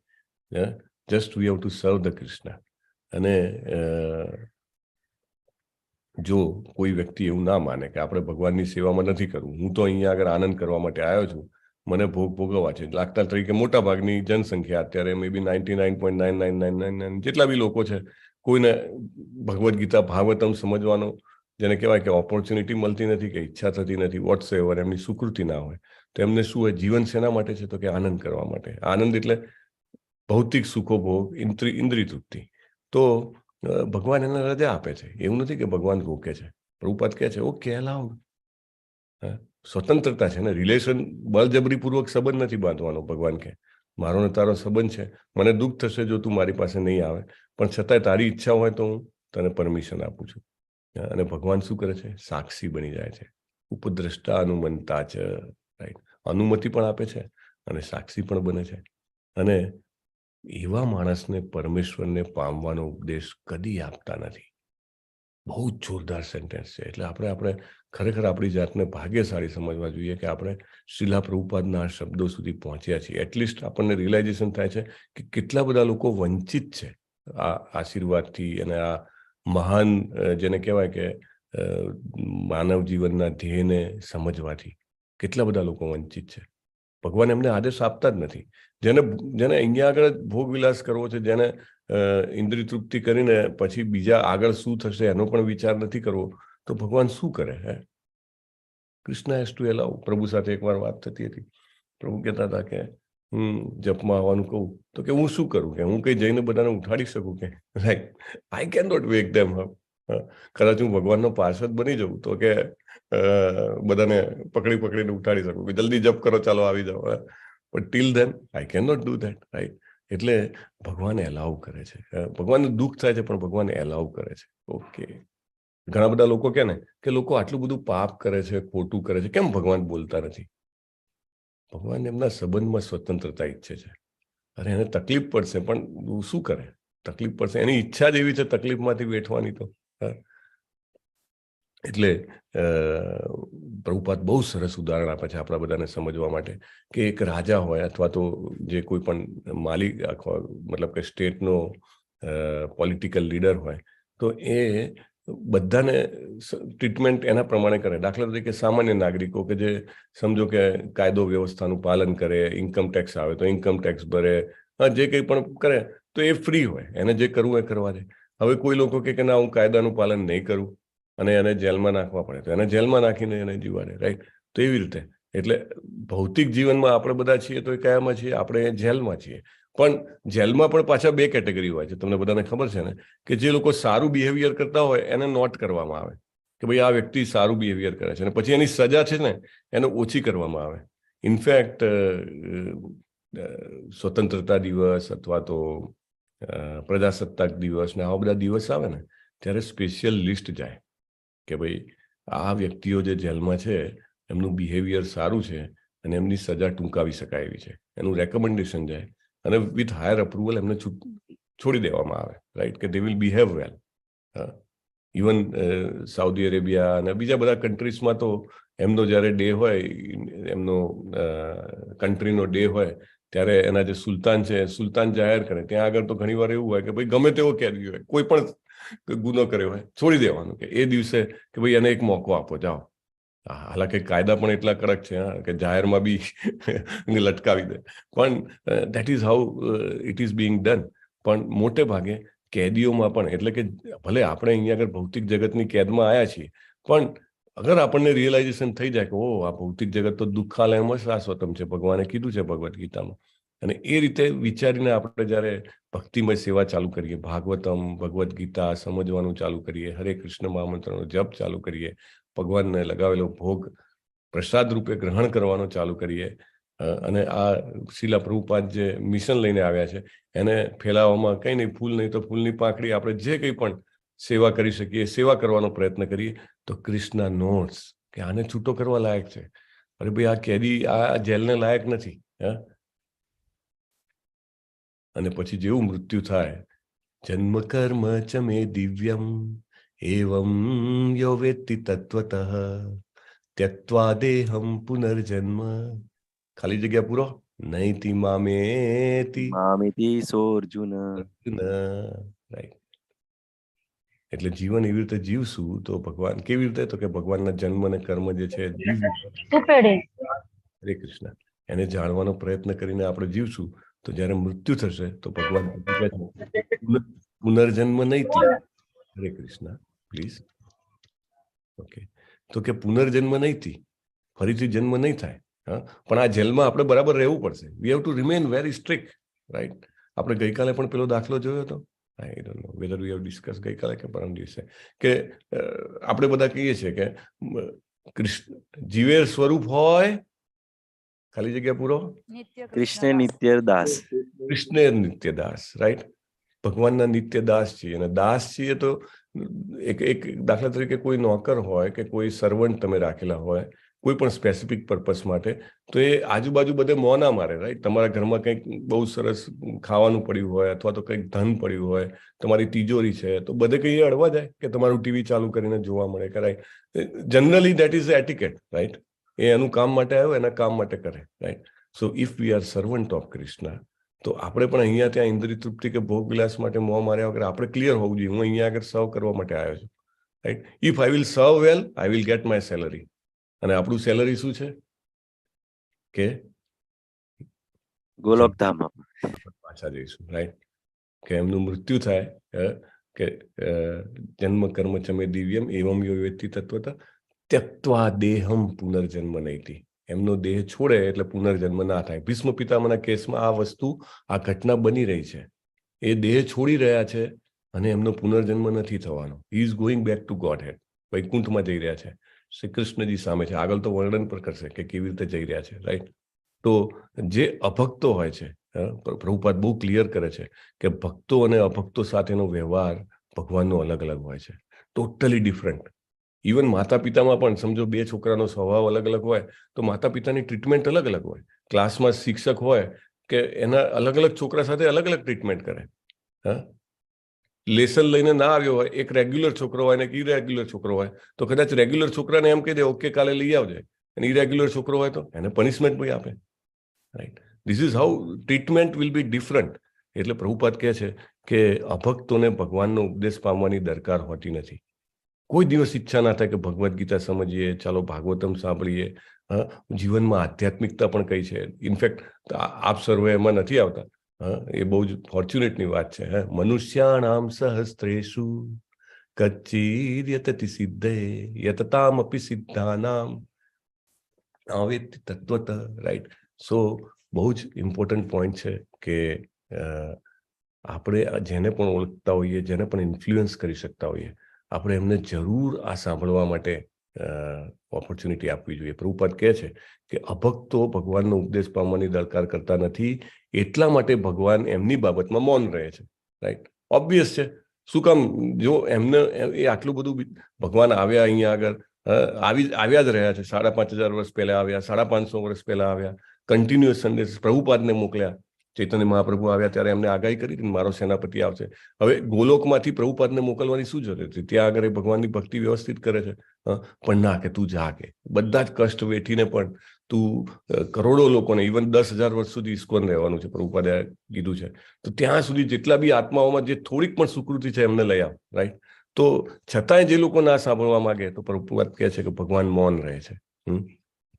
[SPEAKER 1] જસ્ટ વી હેવ ટુ સર્વ ધ કૃષ્ણ. અને જો કોઈ વ્યક્તિ એવું ના માને કે આપણે ભગવાનની સેવામાં નથી કરવું, હું તો અહીંયા આગળ આનંદ કરવા માટે આવ્યો છું, મને ભોગ ભોગવવા છે, દાખલા તરીકે મોટા ભાગની જનસંખ્યા અત્યારે મે બી 99.99999 જેટલા બી લોકો છે, કોઈને ભગવદ્ ગીતા ભાગવતમ સમજવાનો, જેને કહેવાય કે ઓપોર્ચ્યુનિટી મળતી નથી, કે ઈચ્છા થતી નથી, વોટ્સ એવર, એમની સુકૃતિ ના હોય, તો એમને શું હોય? જીવન શેના માટે છે? તો કે આનંદ કરવા માટે. આનંદ એટલે ભૌતિક સુખો ભોગ, ઇન્દ્રિય તૃપ્તિ. તો ભગવાન એને રજા આપે છે. એવું નથી કે ભગવાન રોકે છે. પ્રભુપાદ કહે છે ઓકે, અલાઉ. સ્વતંત્રતા છે ને, રિલેશન બળજબરીપૂર્વક સંબંધ નથી બાંધવાનો. ભગવાન કે મારો ને તારો સંબંધ છે, મને દુઃખ થશે જો તું મારી પાસે નહીં આવે, પણ છતાંય તારી ઈચ્છા હોય તો હું તને પરમિશન આપું છું. અને ભગવાન શું કરે છે? સાક્ષી બની જાય છે. ઉપદ્રષ્ટા અનુમંતા છે, રાઈટ? અનુમતિ પણ આપે છે અને સાક્ષી પણ બને છે. અને એવા માણસને પરમેશ્વરને પામવાનો ઉપદેશ કદી આપતા નથી. બહુ જ જોરદાર સેન્ટેન્સ છે. એટલે આપણે ખરેખર આપણી જાતને ભાગ્યશાળી સમજવા જોઈએ કે આપણે શ્રીલા પ્રભુપાદના આ શબ્દો સુધી પહોંચ્યા છીએ. એટલીસ્ટ આપણને રિયલાઇઝેશન થાય છે કે કેટલા બધા લોકો વંચિત છે આ આશીર્વાદથી અને આ મહાન, જેને કહેવાય કે માનવ જીવનના ધ્યેયને સમજવાથી કેટલા બધા લોકો વંચિત છે. ભગવાન એમને આદેશ આપતા જ નથી. જેને અહીંયા આગળ ભોગવિલાસ કરવો છે, જેને ઇન્દ્રિય તૃપ્તિ કરીને પછી બીજા આગળ શું થશે એનો પણ વિચાર નથી કરવો, તો ભગવાન શું કરે? Krishna has to allow. પ્રભુ સાથે એકવાર વાત થતી હતી. પ્રભુ કહેતા હતા કે હું જપમાં આવવાનું કહું તો કે હું શું કરું, કે હું કઈ જઈને બધાને ઉઠાડી શકું? કે right, I can not wake them up. કદાચ હું ભગવાનનો પાર્ષદ બની જાઉં તો કે બધાને પકડીને ઉઠાડી શકું કે જલ્દી જપ કરો, ચાલો આવી જાઓ, પણ till then I can not do that, right? એટલે ભગવાન એલાઉ કરે છે. ભગવાનને દુઃખ થાય છે પણ ભગવાન એલાઉ કરે છે. ઓકે. ઘણા બધા લોકો કહે ને કે લોકો આટલું બધું પાપ કરે છે, ખોટું કરે છે, કેમ ભગવાન બોલતા નથી? ભગવાન એમના સંબંધમાં સ્વતંત્રતા ઈચ્છે છે. અરે એને તકલીફ પડશે પણ શું કરે? તકલીફ પડશે, એની ઈચ્છા જ એવી છે તકલીફમાંથી બેઠવાની. તો એટલે પ્રભુપાદ બહુ સરસ ઉદાહરણ આપે છે આપણા બધાને સમજવા માટે કે એક રાજા હોય અથવા તો જે કોઈ પણ માલિક, મતલબ કે સ્ટેટનો પોલિટિકલ લીડર હોય, તો એ બધાને ટ્રીટમેન્ટ એના પ્રમાણે કરે. દાખલા તરીકે સામાન્ય નાગરિકો કે જે સમજો કે કાયદો વ્યવસ્થાનું પાલન કરે, ઇન્કમ ટેક્સ આવે તો ઇન્કમ ટેક્સ ભરે, જે કંઈ પણ કરે તો એ ફ્રી હોય, એને જે કરવું એ કરવા દે. હવે કોઈ લોકો કે ના હું કાયદાનું પાલન નહીં કરું અને એને જેલમાં નાખવા પડે તો એને જેલમાં નાખીને એને જીવાડે, રાઈટ? તો એવી રીતે એટલે ભૌતિક જીવનમાં આપણે બધા છીએ તો એ કયામાં છીએ? આપણે જેલમાં છીએ. પણ જેલમાં પણ પાછા બે કેટેગરી હોય છે. તમને બધાને ખબર છે ને કે જે લોકો સારું બિહેવિયર કરતા હોય એને નોટ કરવામાં આવે કે ભાઈ આ વ્યક્તિ સારું બિહેવિયર કરે છે, અને પછી એની સજા છે ને એને ઓછી કરવામાં આવે. ઇનફેક્ટ સ્વતંત્રતા દિવસ અથવા તો પ્રજાસત્તાક દિવસ ને આવા બધા દિવસ આવે ને ત્યારે સ્પેશિયલ લિસ્ટ જાય કે ભાઈ આ વ્યક્તિઓ જે જેલમાં છે એમનું બિહેવિયર સારું છે અને એમની સજા ટૂંકાવી શકાય એવી છે, એનું રેકમેન્ડેશન જાય અને વિથ હાયર અપ્રુવલ એમને છોડી દેવામાં આવે, રાઈટ, કે they will behave well. Even Saudi Arabia અને બીજા બધા કન્ટ્રીઝમાં તો એમનો જ્યારે ડે હોય, એમનો કન્ટ્રીનો ડે હોય ત્યારે એના જે સુલતાન છે સુલતાન જાહેર કરે. ત્યાં આગળ તો ઘણી વાર એવું હોય કે ભાઈ ગમે તેવો કેદી હોય, કોઈ પણ ગુનો કર્યો હોય, છોડી દેવાનું કે એ દિવસે કે ભાઈ એને એક મોકો આપો, જાઓ. હાલાકી કાયદા પણ એટલા કડક છે કે જાહેરમાં બી લટકાવી દે, પણ that is how it is being done. પણ મોટે ભાગે કેદીઓમાં પણ, એટલે કે ભલે આપણે અહીંયા આગળ ભૌતિક જગતની કેદમાં આવ્યા છીએ, પણ અગર આપણને રિયલાઇઝેશન થઈ જાય કે ઓ આ ભૌતિક જગત તો દુઃખાલયમ જ શાશ્વતમ છે, ભગવાને કીધું છે ભગવદ્ ગીતામાં, અને એ રીતે વિચારીને આપણે જ્યારે ભક્તિમય સેવા ચાલુ કરીએ, ભાગવતમ ભગવદ્ ગીતા સમજવાનું ચાલુ કરીએ, હરે કૃષ્ણ મહામંત્રનો જપ ચાલુ કરીએ, ભગવાનને લગાવેલો ભોગ પ્રસાદ રૂપે ગ્રહણ કરવાનો ચાલુ કરીએ, અને આ શીલા પ્રભુપાદ જે મિશન લઈને આવ્યા છે એને ફેલાવવામાં કંઈ નહીં, ફૂલ નહીં તો ફૂલની પાંખડી, આપણે જે કંઈ પણ સેવા કરી શકીએ સેવા કરવાનો પ્રયત્ન કરીએ તો કૃષ્ણ નોટ્સ કે આને છૂટો કરવા લાયક છે. અરે ભાઈ આ કેદી આ જેલને લાયક નથી. અને પછી જેવું મૃત્યુ થાય, જન્મ કર્મ ચ મે દિવ્યમ એવમ યો વેત્તિ તત્વતઃ ત્યક્ત્વા દેહમ પુનર્જન્મ ખાલી જગ્યા પૂરો નૈતિ મામેતિ
[SPEAKER 3] સોર્જુન.
[SPEAKER 1] રાઈટ. એટલે જીવન એવી રીતે જીવશું તો ભગવાન કેવી રીતે, તો કે ભગવાનના જન્મ અને કર્મ જે છે હરે કૃષ્ણ એને જાણવાનો પ્રયત્ન કરીને આપણે જીવશું તો જ્યારે મૃત્યુ થશે તો ભગવાન પુનર્જન્મ નહીં. હરે કૃષ્ણ પ્લીઝ. ઓકે, તો કે પુનર્જન્મ નહીં, ફરીથી જન્મ નહીં થાય. પણ આ જેલમાં આપણે બરાબર રહેવું પડશે. We have to remain very strict, right. આપણે ગઈકાલે પણ પેલો દાખલો જોયો હતો, I don't know whether we have discuss ગઈકાલે કે પરમ દિવસે, કે આપણે બધા કહીએ છીએ કે કૃષ્ણ જીવેર સ્વરૂપ હોય, ખાલી જગ્યા પૂરો
[SPEAKER 3] કૃષ્ણ નિત્ય દાસ.
[SPEAKER 1] કૃષ્ણ નિત્ય દાસ, રાઈટ. ભગવાનના નિત્ય દાસ છીએ, અને દાસ છીએ તો એક દાખલા તરીકે કોઈ નોકર હોય કે કોઈ સર્વન્ટ તમે રાખેલા હોય કોઈ પણ સ્પેસિફિક પર્પસ માટે, તો એ આજુબાજુ બધે મોં ના મારે, રાઈટ. તમારા ઘરમાં કંઈક બહુ સરસ ખાવાનું પડ્યું હોય અથવા તો કંઈક ધન પડ્યું હોય, તમારી તિજોરી છે, તો બધે કંઈ અડવા જાય કે તમારું ટીવી ચાલુ કરીને જોવા મળે કે right. Generally that is etiquette, right. એ એનું કામ માટે આવ્યો, એના કામ માટે કરે, right. So if we are servant of Krishna, તો આપણે પણ અહીંયા ત્યાં ઇન્દ્રિય તૃપ્તિ કે ભોગ વિલાસ માટે મોં માર્યા વગર આપણે ક્લિયર હોવું જોઈએ, હું અહીંયા આગળ સર્વ કરવા માટે આવ્યો છું, right. If I will serve well I will get my salary. અને આપણું સેલરી શું છે કે
[SPEAKER 3] ગોલોકધામ
[SPEAKER 1] પાછા જઈશું, રાઈટ. કે એમનું મૃત્યુ થાય કે જન્મ કર્મ ચમે દિવ્યમ એવમ યો વેત્તિ તત્વતઃ ત્યક્ત્વા દેહમ પુનર્જન્મ નૈતિ. એમનો દેહ છોડે એટલે પુનર્જન્મ ના થાય. ભીષ્મ પિતામહના કેસમાં આ વસ્તુ, આ ઘટના બની રહી છે. એ દેહ છોડી રહ્યા છે અને એમનો પુનર્જન્મ નથી થવાનો. He is going back to Godhead, વૈકુંઠમાં જઈ રહ્યા છે. શ્રી કૃષ્ણજી સામે છે, આગળ તો વર્ણન પણ કરશે કે કેવી રીતે જઈ રહ્યા છે, રાઈટ. તો જે અભક્તો હોય છે, પ્રભુપાદ બહુ ક્લિયર કરે છે કે ભક્તો અને અભક્તો સાથેનો વ્યવહાર ભગવાનનો અલગ અલગ હોય છે, ટોટલી ડિફરન્ટ. ઇવન માતા પિતામાં પણ સમજો બે છોકરાનો સ્વભાવ અલગ અલગ હોય તો માતા પિતાની ટ્રીટમેન્ટ અલગ અલગ હોય. ક્લાસમાં શિક્ષક હોય કે એના અલગ અલગ છોકરા સાથે અલગ અલગ ટ્રીટમેન્ટ કરે. લેસન લઈને ના આવ્યો હોય, એક રેગ્યુલર છોકરો હોય ને એક ઇરેગ્યુલર છોકરો હોય, તો કદાચ રેગ્યુલર છોકરાને એમ કહી દે ઓકે કાલે લઈ આવજે, અને ઇરેગ્યુલર છોકરો હોય તો એને પનિશમેન્ટ પણ આપે, right. This is how treatment will be different. એટલે પ્રભુપાદ કહે છે કે અભક્તોને ભગવાનનો ઉપદેશ પામવાની દરકાર હોતી નથી. કોઈ દિવસ ઈચ્છા ના થાય કે ભગવદ્ ગીતા સમજીએ, ચાલો ભાગવતમ સાંભળીએ. જીવનમાં આધ્યાત્મિકતા પણ કઈ છે. ઇનફેક્ટ આપ સર્વે એમાં નથી આવતા, એ બહુ જ ફોર્ચ્યુનેટની વાત છે. મનુષ્યાણામ સહસ્ત્રેષુ કચ્ચિર્યતતિ સિદ્ધે યતતામપી સિદ્ધાનામ આવેતિ તત્વત, રાઈટ. સો બહુ જ ઇમ્પોર્ટન્ટ પોઈન્ટ છે કે આપણે જેને પણ ઓળખતા હોઈએ, જેને પણ ઇન્ફ્લુઅન્સ કરી શકતા હોઈએ, આપણે એમને જરૂર આ સાંભળવા માટે ઓપોર્ચ્યુનિટી આપવી જોઈએ. પ્રભુપાદ કહે છે કે અભક્તો ભગવાનનો ઉપદેશ પામવાની દરકાર કરતા નથી, એટલા માટે ભગવાન એમની બાબતમાં મૌન રહે છે, રાઈટ. ઓબ્વિયસ છે. શું કામ? જો એમને એ આટલું બધું ભગવાન આવ્યા અહીંયા આગળ, આવ્યા જ રહ્યા છે. 5,500 વર્ષ પહેલા આવ્યા, 550 વર્ષ પહેલા આવ્યા, કન્ટિન્યુઅસ સંદેશ પ્રભુપાદને મોકલ્યા. ચૈતન્ય મહાપ્રભુ આવ્યા ત્યારે એમને આગાહી કરી હતી મારો સેનાપતિ આવશે. હવે ગોલોકમાંથી પ્રભુપાદને મોકલવાની શું જરૂર હતી? ત્યાં આગળ ભગવાનની ભક્તિ વ્યવસ્થિત કરે છે. પણ ના, કે તું જા, કે બધા જ કષ્ટ વેઠીને પણ તું કરોડો લોકોને, ઇવન 10,000 વર્ષ સુધી ઇસ્કોન રહેવાનું છે, પ્રભુપાદે કીધું છે. તો ત્યાં સુધી જેટલા બી આત્માઓમાં જે થોડીક પણ સુકૃતિ છે એમને લઈ આવ, રાઈટ. તો છતાંય જે લોકો ના સાંભળવા માંગે તો પ્રભુપાદ કહે છે કે ભગવાન મૌન રહે છે.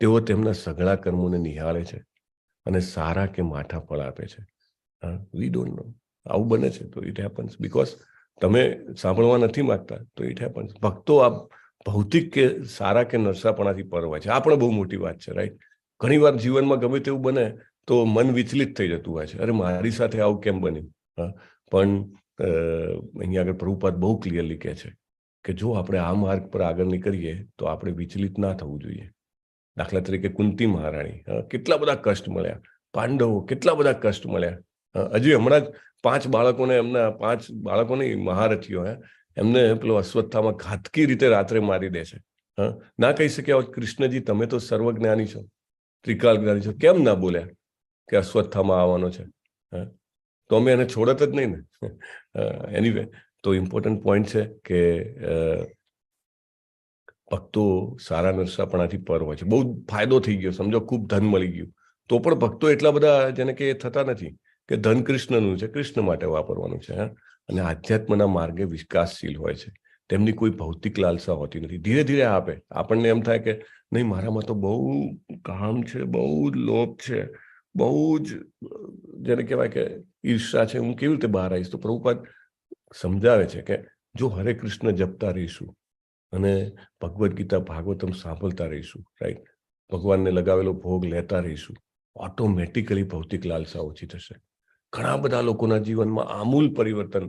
[SPEAKER 1] તેઓ તેમના સઘળા કર્મોને નિહાળે છે અને સારા કે માઠા ફળ આપે છે. We don't know. આવું બને છે તો ઇટ હેપન્સ. બીકોઝ તમે સાંભળવા નથી માંગતા તો ઇટ હેપન્સ. ભક્તો આ ભૌતિક કે સારા કે નરસાપણાથી પર હોય છે. આ પણ બહુ મોટી વાત છે, રાઈટ. ઘણી વાર જીવનમાં ગમે તેવું બને તો મન વિચલિત થઈ જતું હોય છે. અરે મારી સાથે આવું કેમ બન્યું? પણ અહીંયા આગળ પ્રભુપાદ બહુ ક્લિયરલી કહે છે કે જો આપણે આ માર્ગ પર આગળ નીકળીએ તો આપણે વિચલિત ના થવું જોઈએ. દાખલા તરીકે કુંતી મહારાણી, કેટલા બધા કષ્ટ મળ્યા. પાંડવો, કેટલા બધા કષ્ટ મળ્યા. હજી હમણાં જ 5 બાળકોને, એમના 5 બાળકોની મહારથીઓ એમને પેલો અશ્વત્થામાં ઘાતકી રીતે રાત્રે મારી દે છે. ના કહી શક્યા કૃષ્ણજી તમે તો સર્વજ્ઞાની છો, ત્રિકાલ જ્ઞાની છો, કેમ ના બોલ્યા કે અશ્વત્થામાં આવવાનો છે? તો અમે એને છોડત જ નહીં ને. એનીવે, તો ઇમ્પોર્ટન્ટ પોઈન્ટ છે કે ભક્તો સારા નરસાપણાથી પર હોય છે. બહુ ફાયદો થઈ ગયો, સમજો ખૂબ ધન મળી ગયું તો પણ ભક્તો એટલા બધા જેને કે થતા નથી કે ધન કૃષ્ણનું છે, કૃષ્ણ માટે વાપરવાનું છે. અને આધ્યાત્મના માર્ગે વિકાસશીલ હોય છે. તેમની કોઈ ભૌતિક લાલસા હોતી નથી. ધીરે ધીરે આપે. આપણને એમ થાય કે નહીં, મારામાં તો બહુ કામ છે, બહુ જ લોભ છે, બહુ જ જેને કહેવાય કે ઈર્ષા છે, હું કેવી રીતે બહાર આવીશ? તો પ્રભુપાદ સમજાવે છે કે જો હરે કૃષ્ણ જપતા રહીશું અને ભગવદ્ ગીતા ભાગવતમ સાંભળતા રહીશું, રાઈટ, ભગવાનને લગાવેલો ભોગ લેતા રહીશું, ઓટોમેટિકલી ભૌતિક લાલસા ઓછી થશે. ઘણા બધા લોકોના જીવનમાં આમૂલ પરિવર્તન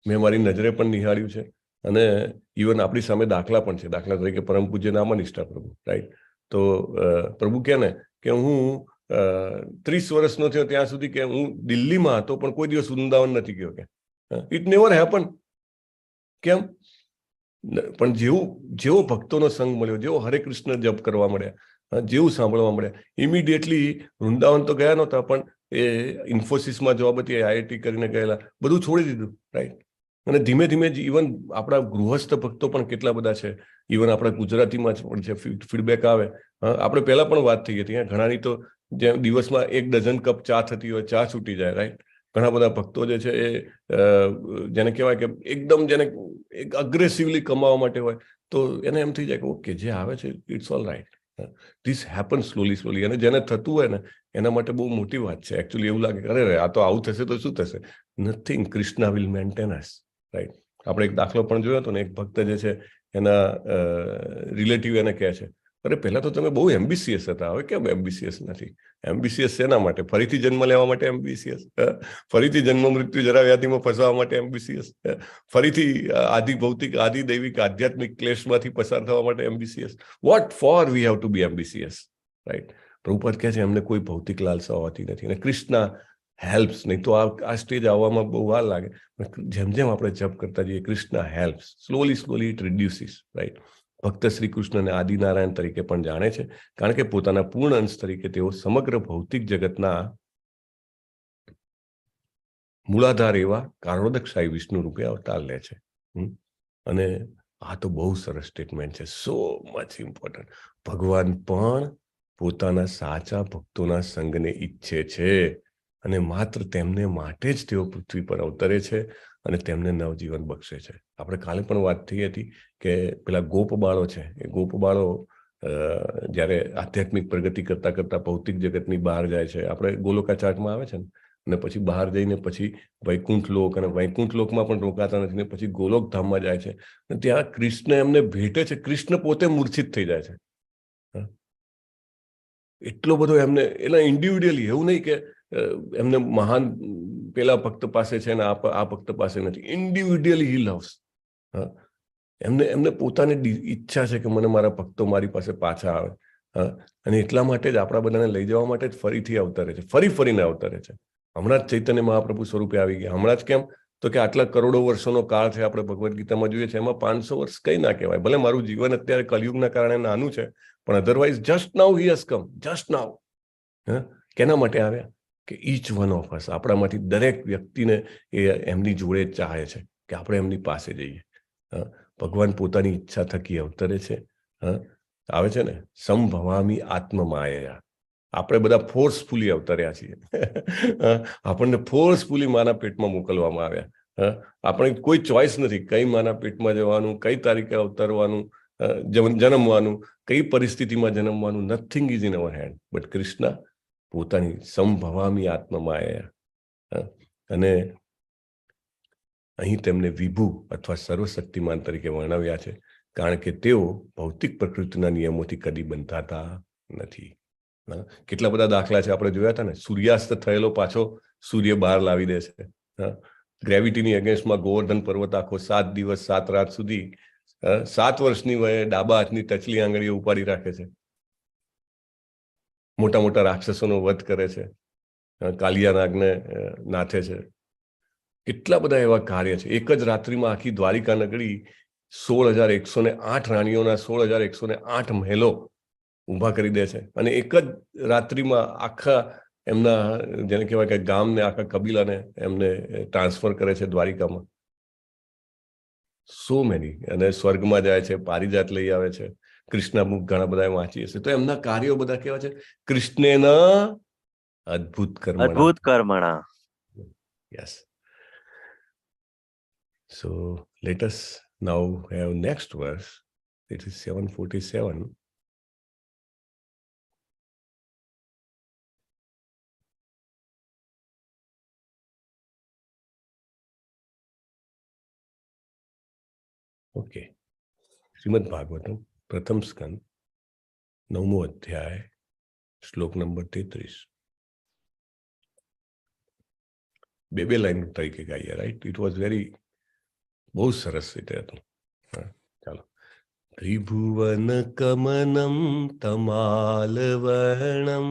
[SPEAKER 1] મેં મારી નજરે પણ નિહાળ્યું છે અને ઇવન આપણી સામે દાખલા પણ છે. દાખલા તરીકે પરમ પૂજ્ય નામાનિષ્ઠા પ્રભુ, રાઈટ. તો પ્રભુ કહે ને કે હું 30 વર્ષનો થયો ત્યાં સુધી કે હું દિલ્હીમાં હતો પણ કોઈ દિવસ વૃંદાવન નથી ગયો. કે ઇટ નેવર હેપન. કેમ? પણ જેવો ભક્તોનો સંગ મળ્યો, જેવો હરે કૃષ્ણ જપ કરવા મળ્યા, જેવું સાંભળવા મળ્યા, ઇમિડિયેટલી વૃંદાવન તો ગયા નહોતા પણ એ ઇન્ફોસિસમાં જોબ હતી, IIT કરીને ગયેલા, બધું છોડી દીધું, રાઈટ. અને ધીમે ધીમે ઇવન આપણા ગૃહસ્થ ભક્તો પણ કેટલા બધા છે. ઇવન આપણા ગુજરાતીમાં પણ છે, ફીડબેક આવે. આપણે પહેલા પણ વાત થઈ હતી, ઘણાની તો જે દિવસમાં 1 ડઝન કપ ચા થતી હોય, ચા છૂટી જાય, રાઈટ. ઘણા બધા ભક્તો જે છે એ જેને કહેવાય કે એકદમ જેને અગ્રેસિવલી કમાવા માટે હોય તો એને એમ થઈ જાય કે ઓકે, જે આવે છે it's all right. This happen slowly. અને જેને થતું હોય ને એના માટે બહુ મોટી વાત છે. એકચ્યુઅલી એવું લાગે કે અરે આ તો આવું થશે તો શું થશે? Nothing. Krishna will maintain us, right. આપણે એક દાખલો પણ જોયો હતો ને, એક ભક્ત જે છે એના રિલેટિવ એને કહે છે, અરે પહેલા તો તમે બહુ એમ્બિશિયસ હતા, હવે કેમ એમ્બિશિયસ નથી? એમ્બિશિયસ શેના માટે? ફરીથી જન્મ લેવા માટે એમ્બિશિયસ? ફરીથી જન્મ મૃત્યુ જરા વ્યાધિમાં ફસવા માટે એમ્બિશિયસ? ફરીથી આદિ ભૌતિક, આદિ દૈવિક, આધ્યાત્મિક ક્લેશમાંથી પસાર થવા માટે ambitious? What for we have to be ambitious, right? Prabhupada કહે છે એમને કોઈ ભૌતિક લાલસા હોતી નથી અને કૃષ્ણ હેલ્પ્સ. નહીં તો આ સ્ટેજ આવવામાં બહુ વાર લાગે. જેમ જેમ આપણે જપ કરતા જઈએ, Krishna helps. Slowly it reduces, right. ભક્ત શ્રી કૃષ્ણને આદિનારાયણ તરીકે પણ જાણે છે, કારણ કે પોતાના પૂર્ણ અંશ તરીકે તેઓ સમગ્ર ભૌતિક જગતના મૂળાધાર એવા કારણોદકશાહી વિષ્ણુ રૂપે અવતાર લે છે. અને આ તો બહુ સરસ સ્ટેટમેન્ટ છે, સો મચ ઇમ્પોર્ટન્ટ. ભગવાન પણ પોતાના સાચા ભક્તોના સંગને ઈચ્છે છે અને માત્ર તેમને માટે જ તેઓ પૃથ્વી પર અવતરે છે અને તેમને નવજીવન બક્ષે છે. આપણે કાલે પણ વાત થઈ હતી કે પેલા ગોપબાળો છે, એ ગોપબાળો જ્યારે આધ્યાત્મિક પ્રગતિ કરતા કરતા ભૌતિક જગતની બહાર જાય છે, આપણે ગોલોકાચાર્ટમાં આવે છે ને, અને પછી બહાર જઈને પછી વૈકુંઠ લોક, અને વૈકુંઠ લોકમાં પણ રોકાતા નથી ને પછી ગોલોક ધામમાં જાય છે અને ત્યાં કૃષ્ણ એમને ભેટે છે. કૃષ્ણ પોતે મૂર્છિત થઈ જાય છે. એટલો બધો એમને એના ઇન્ડિવિડ્યુઅલી, એવું નહીં કે એમને મહાન પેલા ભક્ત પાસે છે ને આ ભક્ત પાસે નથી. ઇન્ડિવિડ્યુઅલી હી લવ્સ. એમને પોતાની ઈચ્છા છે કે મને મારા ભક્તો મારી પાસે પાછા આવે. અને એટલા માટે જ આપણા બધાને લઈ જવા માટે જ ફરીથી અવતરે છે, ફરીને અવતરે છે. હમણાં જ ચૈતન્ય મહાપ્રભુ સ્વરૂપે આવી ગયા. હમણાં જ કેમ તો કે આટલા કરોડો વર્ષોનો કાળ છે, આપણે ભગવદ્ ગીતામાં જોઈએ છે, એમાં 500 વર્ષ કઈ ના કહેવાય. ભલે મારું જીવન અત્યારે કલયુગના કારણે નાનું છે, પણ otherwise just now he has come, just now. કેના માટે આવ્યા? કે ઈચ વન ઓફ અસ, આપણામાંથી દરેક વ્યક્તિને એ એમની જોડે જ ચાહે છે કે આપણે એમની પાસે જઈએ. ભગવાન પોતાની ઈચ્છા થકી અવતરે છે. આવે છે ને, સંભવામી આત્મમાયા. આપણે બધા ફોર્સફુલી અવતર્યા છીએ. આપણને ફોર્સફુલી માના પેટમાં મોકલવામાં આવ્યા. આપણે કોઈ ચોઈસ નથી કઈ માના પેટમાં જવાનું, કઈ તારીખે અવતરવાનું, જન્મવાનું, કઈ પરિસ્થિતિમાં જન્મવાનું. Nothing is in our hand. But Krishna પોતાની સંભવામી આત્મમાયા. અને અહીં તેમને વિભુ અથવા સર્વશક્તિમાન તરીકે વર્ણવ્યા છે, કારણ કે તેઓ ભૌતિક પ્રકૃતિના નિયમોથી કદી બંધાતા નથી. કેટલા બધા દાખલા છે આપણે જોયા હતા ને. સૂર્યાસ્ત થયેલો પાછો સૂર્ય બહાર લાવી દે છે. ગ્રેવિટીની અગેન્સ્ટમાં ગોવર્ધન પર્વત આખો 7 દિવસ 7 રાત સુધી 7 વર્ષની વયે ડાબા હાથની ટચલી આંગળીઓ ઉપાડી રાખે છે. મોટા મોટા રાક્ષસોનો વધ કરે છે, કાલિયા નાગને નાથે છે. કેટલા બધા એવા કાર્ય છે. એક જ રાત્રિમાં આખી દ્વારિકા નગરી 16,108 રાણીઓના 16,108 મહેલો ઊભા કરી દે છે. અને એક જ રાત્રિમાં આખા એમના જેને કહેવાય કે ગામને, આખા કબીલાને એમને ટ્રાન્સફર કરે છે દ્વારિકામાં. So many. અને સ્વર્ગમાં જાય છે, પારિજાત લઈ આવે છે. કૃષ્ણામુખ ઘણા બધા વાંચી હશે તો એમના કાર્યો બધા કેવા છે? કૃષ્ણેના અદ્ભુત કર્મણા. Yes. So let us now have next verse. It is 747. Okay. Shrimad Bhagavatam પ્રથમ સ્કંદ 9મો અધ્યાય શ્લોક નંબર 33. બે લાઈન તરીકે ગાઈએ, રાઈટ? ઇટ વોઝ વેરી, બહુ સરસ રીતે હતું. ચાલો. ત્રિભુવન કમનમ તમાલવર્ણમ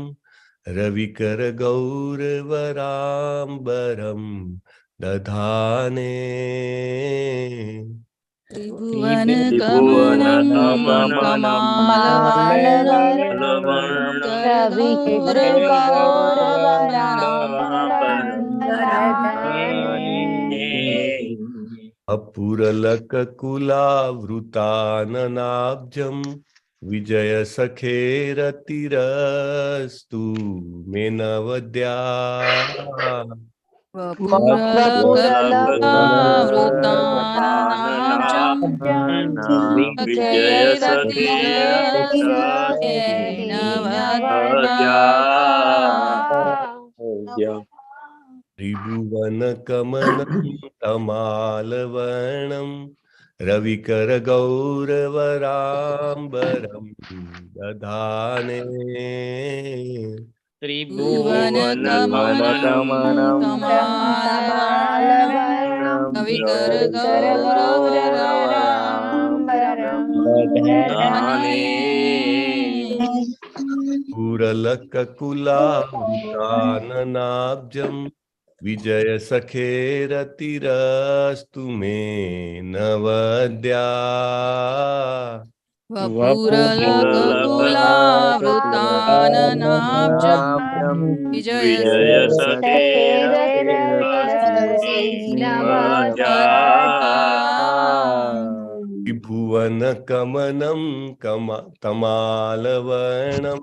[SPEAKER 1] રવિકર ગૌરવરાંબરમ દધાને
[SPEAKER 7] ત્રિભુવન કમનમ
[SPEAKER 1] અપુરલક કુલાવૃતાનનાબ્જમ વિજય સખેરતિરસ્તુ મેનવદ્યા ત્રિભુવન કમનમ તમાલવર્ણમ રવિકર ગૌરવરાંબરમ દધાને
[SPEAKER 7] ત્રિભુવન કમનમ તમાલવર્ણમ રવિકર ગૌરવરાંબરમ દધાને
[SPEAKER 1] પુરલક કુલાવૃતાનનાબ્જમ વિજય સખેરતિરસ્તુ મે નવદ્યા
[SPEAKER 7] વપુરલકુલાવૃતાનનાબ્જમ વિજય
[SPEAKER 1] ત્રિભુવન કમનમ તમાલવર્ણમ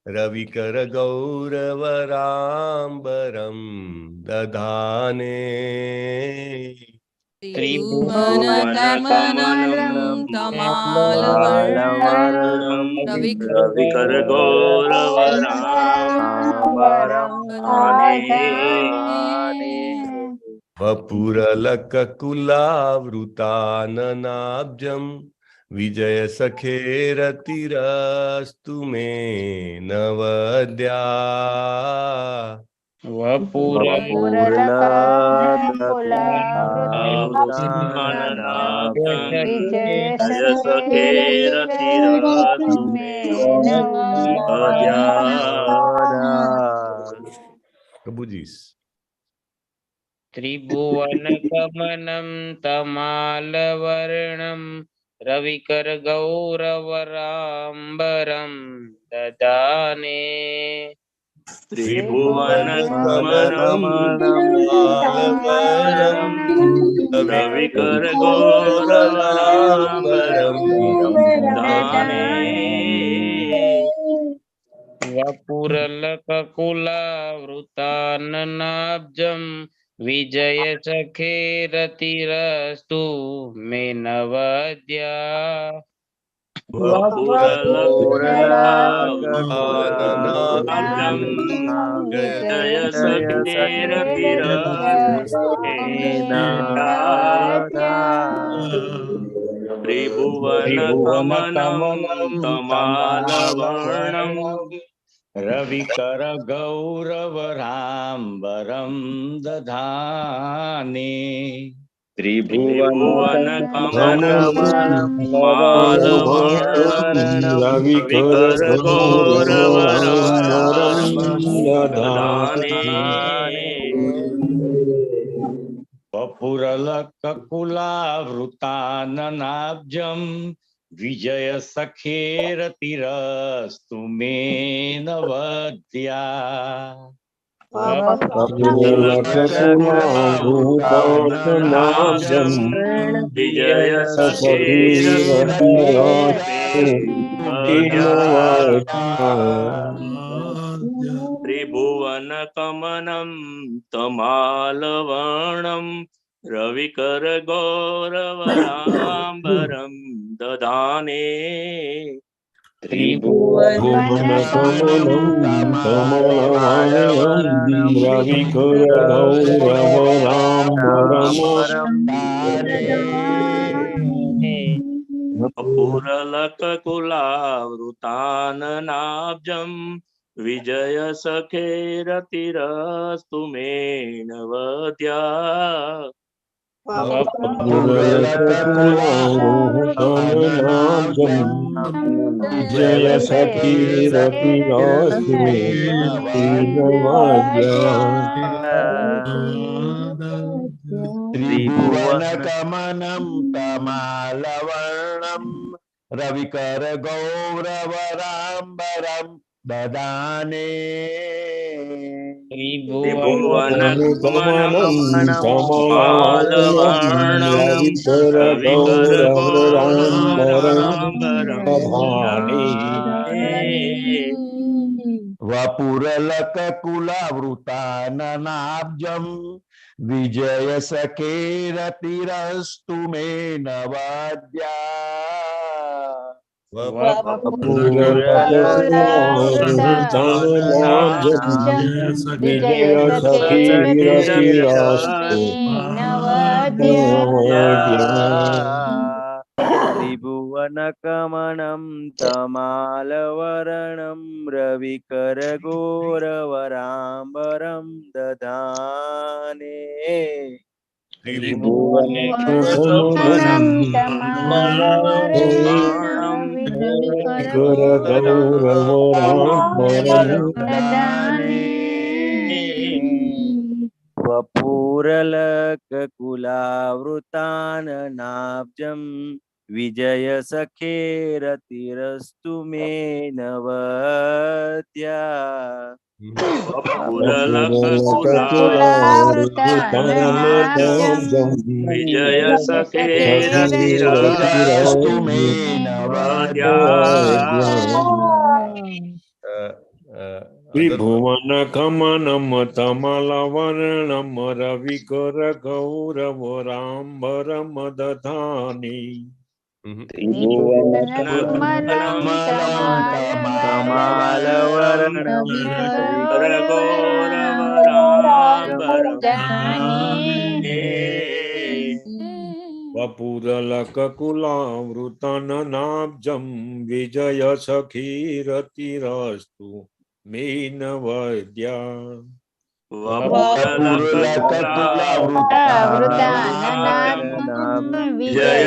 [SPEAKER 1] રવિકર ગૌરવરાંબરમ દધાને
[SPEAKER 7] ત્રિભુવન કમનમ તમાલવર્ણમ રવિકર ગૌરવરાંબરમ દધાને
[SPEAKER 1] વપુરલક કુલાવૃતાનનાબ્જમ विजय सखे रतिरस्तु मे नवद्या
[SPEAKER 6] विजय
[SPEAKER 4] सखेरतिरस्तु मे नवद्या।
[SPEAKER 1] कबूजीस
[SPEAKER 8] त्रिभुवनगमनं तमालवर्णं रविकरगौरवराम्बरं ददाने
[SPEAKER 4] त्रिभुवनगमनं
[SPEAKER 1] मालवरं
[SPEAKER 4] रविकरगौरवराम्बरं दाने।
[SPEAKER 8] वपुरलककुलावृताननाब्जं विजय सखेरतिरस्तु मे नवद्या।
[SPEAKER 4] वपुरलकुलावृताननाब्जं विजय सखेरतिरस्तु मे नवद्या। त्रिभुवनगमनं तमालवर्णं
[SPEAKER 9] रविकर गौरवराम्बरं दधाने।
[SPEAKER 4] त्रिभुवनगमनं मालवर्णं रविकरगौरवराम्बरं दधाने।
[SPEAKER 9] वपुरलककुलावृताननाब्जं विजय सखेरतिरस्तु मे नवद्या।
[SPEAKER 4] वपुरलककुलावृताननाब्जं विजय सखेरतिरस्तु मे नवद्या। त्रिभुवनगमनं तमालवर्णं रविकरगौरवराम्बरं दधाने।
[SPEAKER 2] त्रिभुवनगमनं तमालवर्णं रविकरगौरवराम्बरं
[SPEAKER 4] वपुरलककुलावृताननाब्जं विजय सखेरतिरस्तु मे नवद्या।
[SPEAKER 2] वपुरलककुलावृताननाब्जं विजय सखेरतिरस्तु मे नवद्या।
[SPEAKER 9] त्रिभुवनगमनं तमालवर्णं रविकर गौरवराम्बरं ददाने।
[SPEAKER 4] त्रिभुवनगमनं
[SPEAKER 2] तमालवर्णं
[SPEAKER 4] मालवर्णं
[SPEAKER 2] रविकरगौरवराम्बरं
[SPEAKER 4] रविकरगौरवराम्बरं
[SPEAKER 2] दधाने।
[SPEAKER 9] वपुरलककुलावृताननाब्जं विजय सखेरतिरस्तु मे नवद्या।
[SPEAKER 2] विजय सखेरतिरस्तु नवद्या।
[SPEAKER 3] त्रिभुवनकमनं तमालवर्णं रविकरगौरवराम्बरं दधाने।
[SPEAKER 4] त्रिभुवनगमनं तमालवर्णं
[SPEAKER 2] रविकरगौरवराम्बरं
[SPEAKER 4] दधाने।
[SPEAKER 3] वपुरलककुलावृताननाब्जं विजय सखेरतिरस्तु मे नवद्या।
[SPEAKER 4] वपुरलककुलावृताननाब्जं विजय सखेरतिरस्तु मे नवद्या।
[SPEAKER 2] त्रिभुवनगमनं तमालवर्णं रविकरगौरवराम्बरं दधाने।
[SPEAKER 3] तमालवर्णं
[SPEAKER 4] रविकरगौरवराम्बरं दधाने।
[SPEAKER 2] वपुरलककुलावृतननाब्जं विजय सखीरतिरस्तु मे नवद्या
[SPEAKER 3] विजय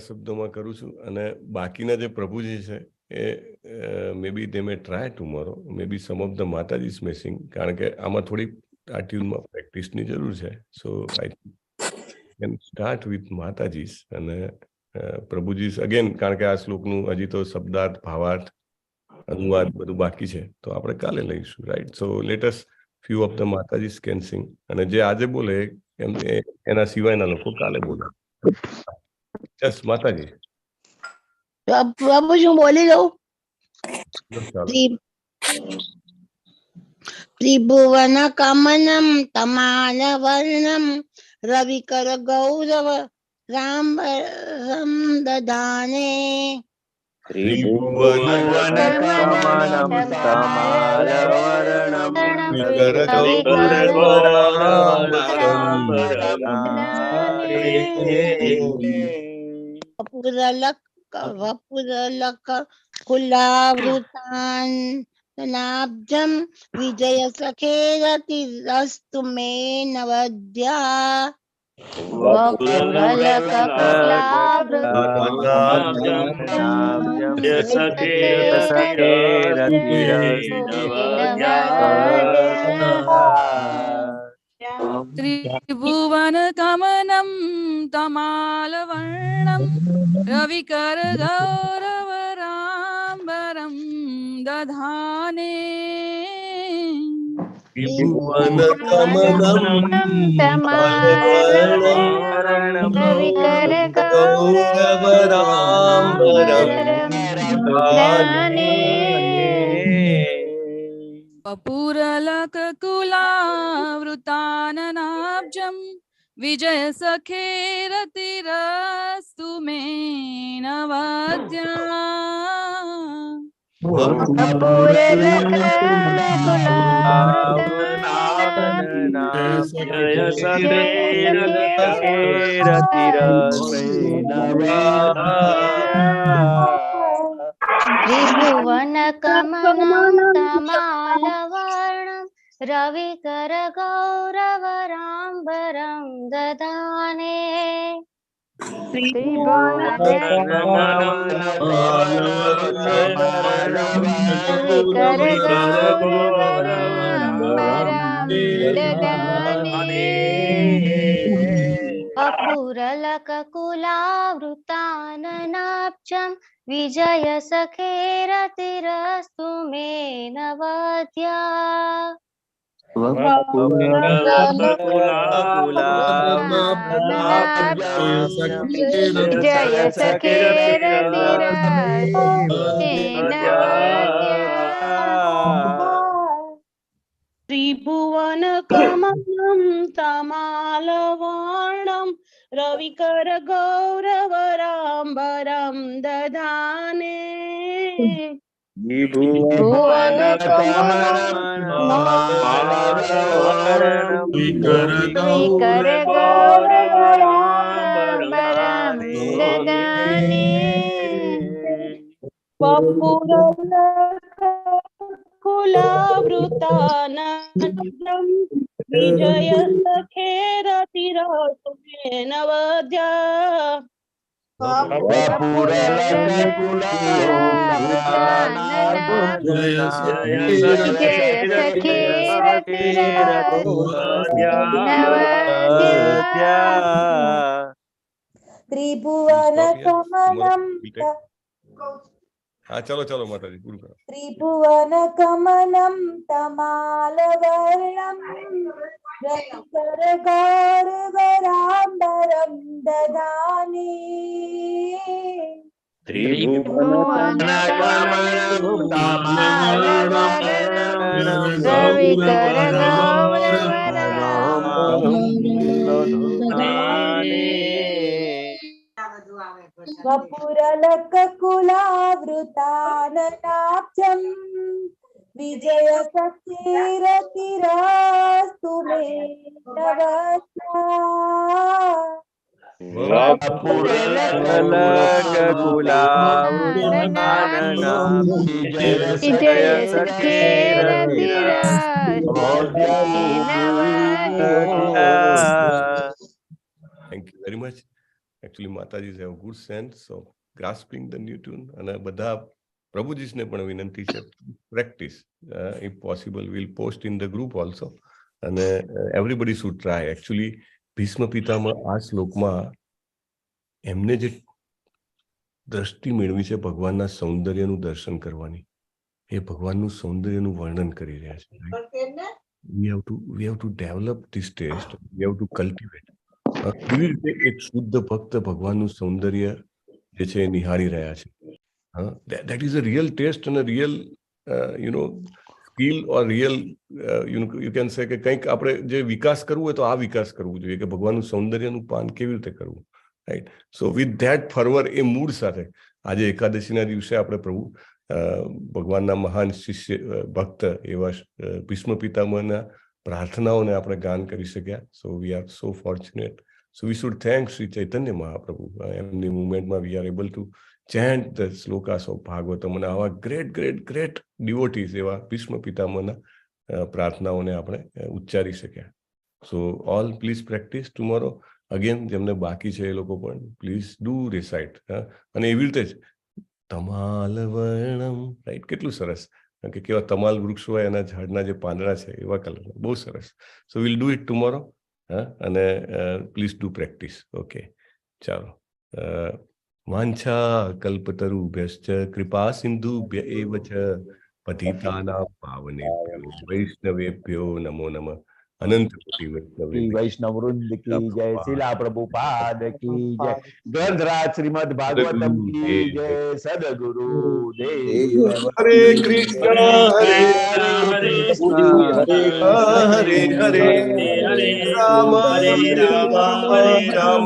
[SPEAKER 1] શબ્દોમાં કરું છું અને બાકીના જે પ્રભુજી છે એ maybe they may try tomorrow, maybe some of the માતાજીસ મિસિંગ, કારણ કે આમાં થોડી આ ટ્યુનમાં પ્રેક્ટિસની જરૂર છે. So I can start with માતાજીસ અને પ્રભુજીસ અગેન, કારણ કે આ શ્લોકનું હજી તો શબ્દાર્થ, ભાવાર્થ, અનુવાદ બધું બાકી છે, તો આપણે કાલે લઈશું, right? So let us few of the માતાજીસ કેન સિંગ, અને જે આજે બોલે એના સિવાયના લોકો કાલે બોલે. જસ માતાજી.
[SPEAKER 10] પ્રભુ શું બોલી દઉં? ત્રિભુવન કમનમ તમાલ વર્ણમ રવિકર ગૌરવ રામ દદાને.
[SPEAKER 1] ત્રિભુવન
[SPEAKER 3] કમનમ તમાલ વર્ણમ
[SPEAKER 10] વપુરલક કુલાવૃતાન નાબ્જમ વિજય સખેરતિરસ્તુ મે નવદ્યા.
[SPEAKER 7] त्रिभुवन कमनं तमालवर्णं रविकर गौरवराम्बरं दधाने.
[SPEAKER 1] त्रिभुवन कमलं तमालवर्णं रविकर गौरवराम्बरं दधाने.
[SPEAKER 7] वपुरलककुलावृताननाब्जं विजय सखेरतिरस्तु मे नवद्या.
[SPEAKER 6] त्रिभुवन कमनं तमालवर्णं रविकर गौरवराम्बरं ददाने. वपुरलककुलावृताननाब्जं विजय सखेरतिरस्तु मे नवद्या. विजय सखेरतिरस्तु मे नवद्या.
[SPEAKER 10] त्रिभुवन कमलं तमालवर्णं रविकर गौरवराम्बरं दधाने.
[SPEAKER 3] त्रिभुवन
[SPEAKER 6] रविकर गौरवराम्बरं ददाने.
[SPEAKER 10] कुलावृताननाब्जं विजय सखेरतिरस्तु मे नवद्या.
[SPEAKER 5] त्रिभुवन कमलं
[SPEAKER 1] हाँ चलो चलो माताजी पूરું કરો.
[SPEAKER 5] त्रिभुवन कमलं तमालवर्णं रविकर गौरवराम्बरं दधाने.
[SPEAKER 6] त्रिभुवन कमलं तमालवर्णं रविकर गौरवराम्बरं दधाने.
[SPEAKER 5] वपुरलककुलावृताननाब्जं विजय शक्तिरतिरस्तु मे
[SPEAKER 6] विजय
[SPEAKER 1] Thank you very much. Actually, Mataji have good sense of grasping the new tune. And બધા પ્રભુજીને પણ વિનંતી છે, practice. If possible, we'll post in the group also. And everybody should try. Actually, Bhishma Pitamah આ શ્લોકમાં એમને જે દ્રષ્ટિ મેળવી છે ભગવાનના સૌંદર્યનું દર્શન કરવાની, એ ભગવાનનું સૌંદર્યનું વર્ણન કરી રહ્યા છે. We have to develop this taste. We have to cultivate. કેવી રીતે એક શુદ્ધ ભક્ત ભગવાનનું સૌંદર્ય જે છે એ નિહાળી રહ્યા છે. That is a real taste and a real skill or real you can say કે કંઈક આપણે જે વિકાસ કરવું હોય તો આ વિકાસ કરવું જોઈએ કે ભગવાનનું સૌંદર્યનું પાન કેવી રીતે કરવું, right. So with that fervour a mood સાથે આજે એકાદશીના દિવસે આપણે પ્રભુ ભગવાનના મહાન શિષ્ય ભક્ત એવા ભીષ્મ પિતામહના પ્રાર્થનાઓને આપણે ગાન કરી શક્યા. So we are so fortunate. So we should thank Shri Chaitanya Mahaprabhu. એમની મુવમેન્ટમાં we are able to chant the slokas of Bhagavatam અને આવા ગ્રેટ ડિવોટીઝ એવા ભીષ્મ પિતામહના પ્રાર્થનાઓને આપણે ઉચ્ચારી શક્યા. સો all please practice tomorrow. Again જેમને બાકી છે એ લોકો પણ પ્લીઝ ડુ રિસાઇટ. અને એવી રીતે જ તમાલ વર્ણમ, રાઈટ, કેટલું સરસ કે કેવા તમાલ વૃક્ષ હોય એના ઝાડના જે પાંદડા છે એવા કલર, બહુ સરસ. સો વિલ ડુ ઇટ ટુમોરો. અને પ્લીઝ ડુ પ્રેક્ટિસ. ઓકે, ચાલો. વાંછા કલ્પતરુભ્યશ્ચ કૃપા સિંધુભ્ય એવ ચ પતિતાનાં પાવનેભ્યો વૈષ્ણવેભ્યો નમો નમઃ. અનંત કોટી
[SPEAKER 9] वैष्णव वृंद की जय, शिला प्रभुपाद की जय, ग्रंथराज श्रीमद् भागवतम की जय, सदगुरु देव
[SPEAKER 1] हरे कृष्ण हरे हरे हरे राम राम